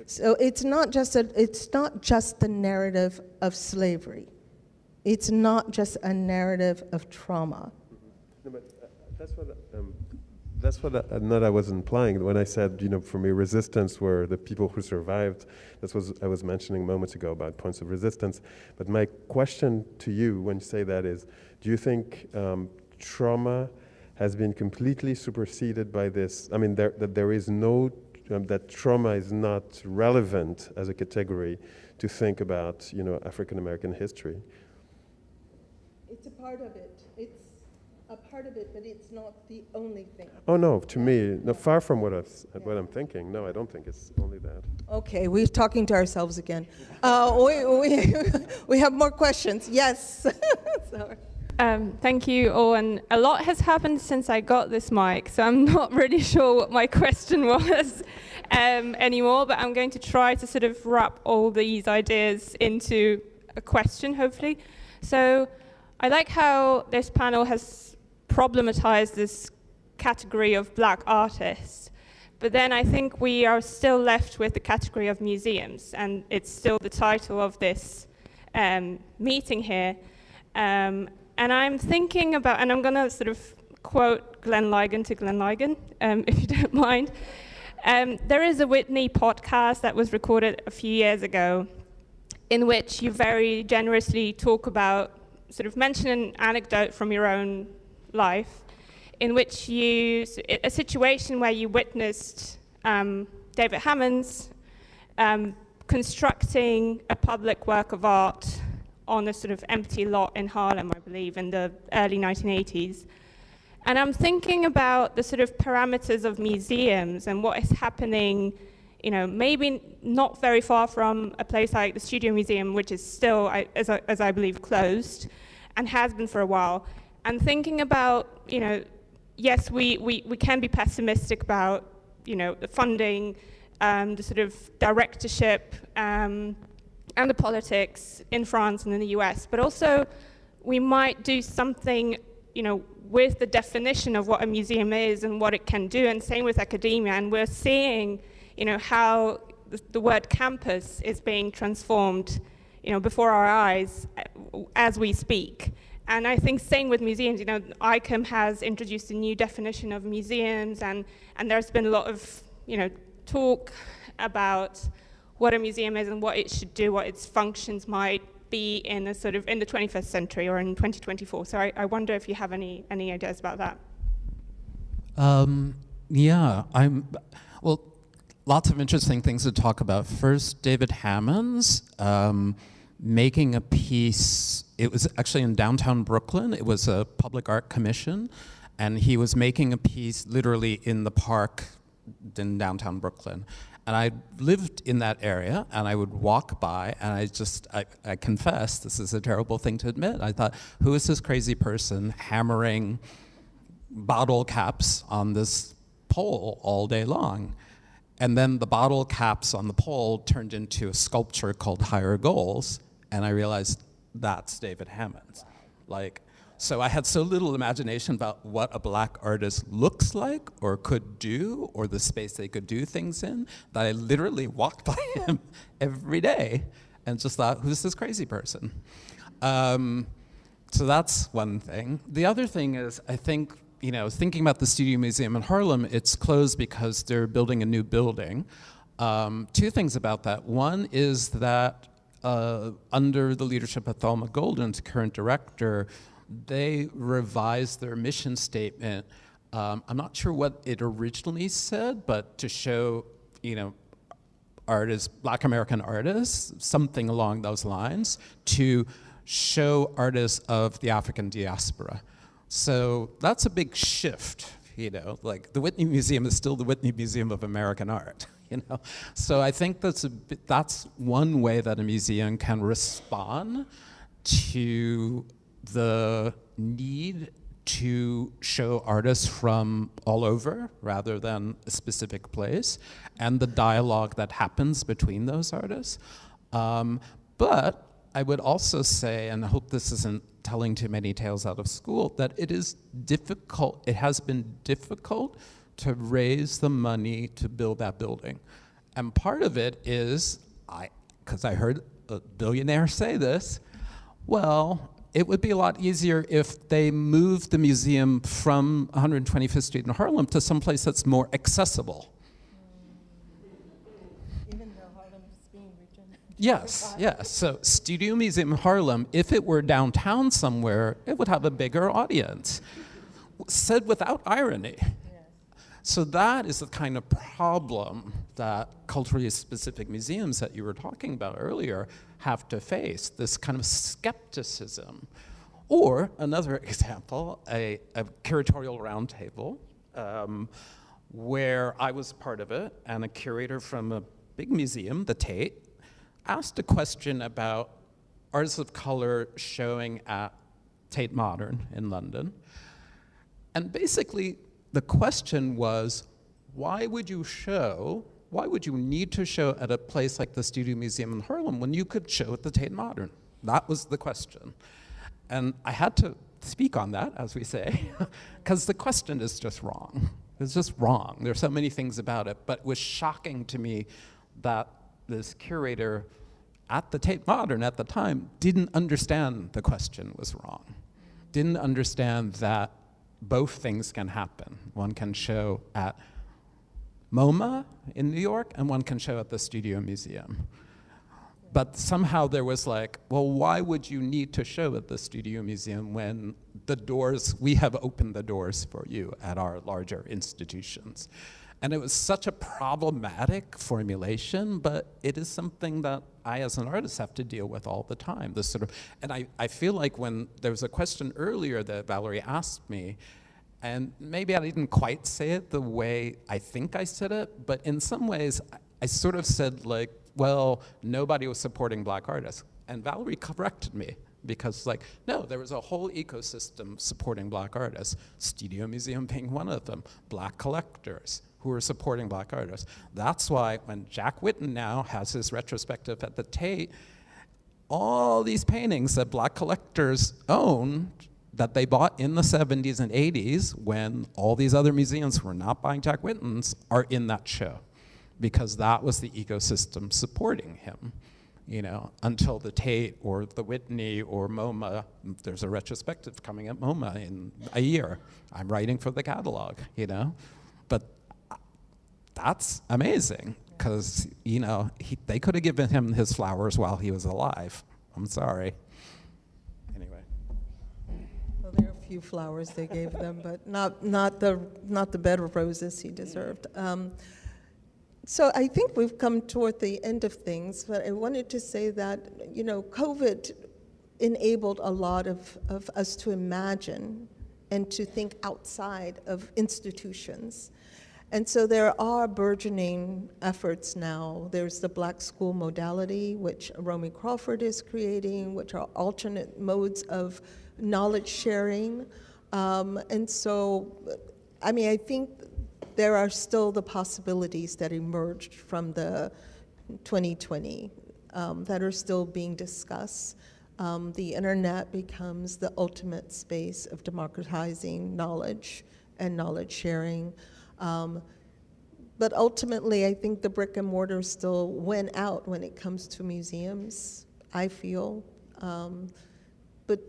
So it's not just the narrative of slavery. It's not just a narrative of trauma. No, but that's what I was implying when I said, for me, resistance were the people who survived. That's what I was mentioning moments ago about points of resistance. But my question to you when you say that is, do you think trauma has been completely superseded by this? I mean, that there is no, that trauma is not relevant as a category to think about, African American history? It's a part of it. It's a part of it, but it's not the only thing. Oh no, to me, no, far from what I'm thinking. No, I don't think it's only that. Okay, we're talking to ourselves again. We have more questions. Yes. Sorry. Thank you all, and a lot has happened since I got this mic, so I'm not really sure what my question was anymore, but I'm going to try to sort of wrap all these ideas into a question, hopefully. So I like how this panel has problematized this category of black artists, but then I think we are still left with the category of museums, and it's still the title of this meeting here. And I'm thinking about, and I'm going to sort of quote Glenn Ligon to Glenn Ligon, if you don't mind. There is a Whitney podcast that was recorded a few years ago in which you very generously talk about, sort of mention an anecdote from your own life in which a situation where you witnessed David Hammons constructing a public work of art on a sort of empty lot in Harlem, I believe, in the early 1980s. And I'm thinking about the sort of parameters of museums and what is happening, you know, maybe not very far from a place like the Studio Museum, which is still, as I believe, closed and has been for a while. And thinking about, you know, yes, we can be pessimistic about, you know, the funding, the sort of directorship, and the politics in France and in the US, but also we might do something, you know, with the definition of what a museum is and what it can do, and same with academia. And we're seeing, you know, how the word campus is being transformed, you know, before our eyes as we speak. And I think same with museums, you know, ICOM has introduced a new definition of museums, and there's been a lot of, you know, talk about what a museum is and what it should do, what its functions might be in a sort of in the 21st century or in 2024. So I wonder if you have any ideas about that. Yeah, well, lots of interesting things to talk about. First, David Hammons making a piece. It was actually in downtown Brooklyn. It was a public art commission, and he was making a piece literally in the park in downtown Brooklyn. And I lived in that area, and I would walk by, and I confess, this is a terrible thing to admit, I thought, who is this crazy person hammering bottle caps on this pole all day long? And then the bottle caps on the pole turned into a sculpture called Higher Goals, and I realized that's David Hammons. So I had so little imagination about what a black artist looks like or could do, or the space they could do things in, that I literally walked by him every day and just thought, who's this crazy person? So that's one thing. The other thing is, I think, you know, thinking about the Studio Museum in Harlem, it's closed because they're building a new building. Two things about that. One is that under the leadership of Thelma Golden's current director, they revised their mission statement. I'm not sure what it originally said, but to show, you know, artists, Black American artists, something along those lines, to show artists of the African diaspora. So that's a big shift, you know, like the Whitney Museum is still the Whitney Museum of American Art, you know. So I think that's one way that a museum can respond to the need to show artists from all over rather than a specific place, and the dialogue that happens between those artists. But I would also say, and I hope this isn't telling too many tales out of school, that it is difficult, it has been difficult to raise the money to build that building. And part of it is, because I heard a billionaire say this, well, it would be a lot easier if they moved the museum from 125th Street in Harlem to someplace that's more accessible. Even though Harlem is being regenerated. Yes, yes. So Studio Museum in Harlem, if it were downtown somewhere, it would have a bigger audience. Said without irony. Yes. So that is the kind of problem that culturally specific museums that you were talking about earlier have to face, this kind of skepticism. Or another example, a curatorial roundtable, where I was part of it, and a curator from a big museum, the Tate, asked a question about artists of color showing at Tate Modern in London. And basically, the question was, why would you need to show at a place like the Studio Museum in Harlem when you could show at the Tate Modern? That was the question. And I had to speak on that, as we say, because the question is just wrong. It's just wrong. There's so many things about it, but it was shocking to me that this curator at the Tate Modern at the time didn't understand the question was wrong, didn't understand that both things can happen. One can show at MoMA in New York, and one can show at the Studio Museum. But somehow there was like, well, why would you need to show at the Studio Museum when the doors, we have opened the doors for you at our larger institutions? And it was such a problematic formulation, but it is something that I, as an artist, have to deal with all the time. This sort of, and I feel like when there was a question earlier that Valerie asked me, and maybe I didn't quite say it the way I think I said it, but in some ways, I sort of said like, well, nobody was supporting Black artists. And Valerie corrected me, because like, no, there was a whole ecosystem supporting Black artists, Studio Museum being one of them, Black collectors who were supporting Black artists. That's why when Jack Whitten now has his retrospective at the Tate, all these paintings that Black collectors owned that they bought in the 70s and 80s when all these other museums were not buying Jack Whitten's are in that show, because that was the ecosystem supporting him, you know, until the Tate or the Whitney or MoMA. There's a retrospective coming at MoMA in a year. I'm writing for the catalog, you know, but that's amazing, because, you know, they could have given him his flowers while he was alive. I'm sorry. Anyway. Well, there are a few flowers they gave them, but not the bed of roses he deserved. So I think we've come toward the end of things, but I wanted to say that, you know, COVID enabled a lot of us to imagine and to think outside of institutions. And so there are burgeoning efforts now. There's the Black School modality, which Romy Crawford is creating, which are alternate modes of knowledge sharing. And so, I mean, I think there are still the possibilities that emerged from the 2020 that are still being discussed. The internet becomes the ultimate space of democratizing knowledge and knowledge sharing. But ultimately, I think the brick and mortar still win out when it comes to museums, I feel. But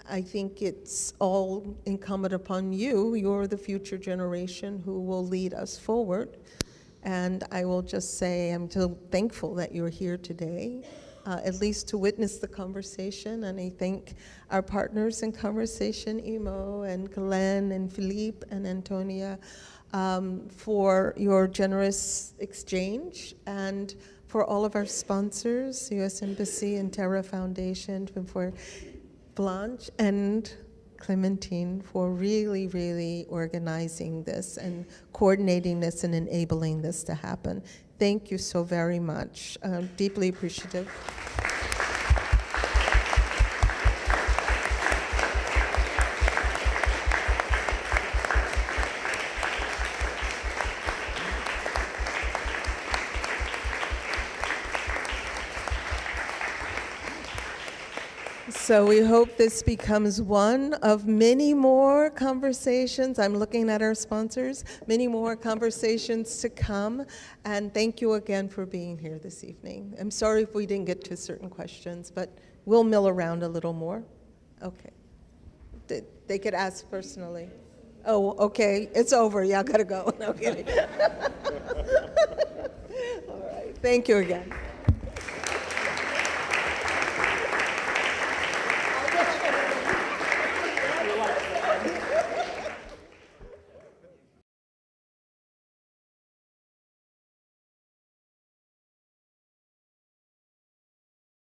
I think it's all incumbent upon you. You're the future generation who will lead us forward. And I will just say I'm so thankful that you're here today, at least to witness the conversation. And I thank our partners in conversation, Imo and Glenn and Philippe and Antonia, for your generous exchange, and for all of our sponsors, U.S. Embassy and Terra Foundation, for Blanche and Clementine for really, really organizing this and coordinating this and enabling this to happen. Thank you so very much. Deeply appreciative. So we hope this becomes one of many more conversations. I'm looking at our sponsors, many more conversations to come. And thank you again for being here this evening. I'm sorry if we didn't get to certain questions, but we'll mill around a little more. Okay. They could ask personally. Oh, okay, it's over. Y'all gotta go. No kidding. All right, thank you again.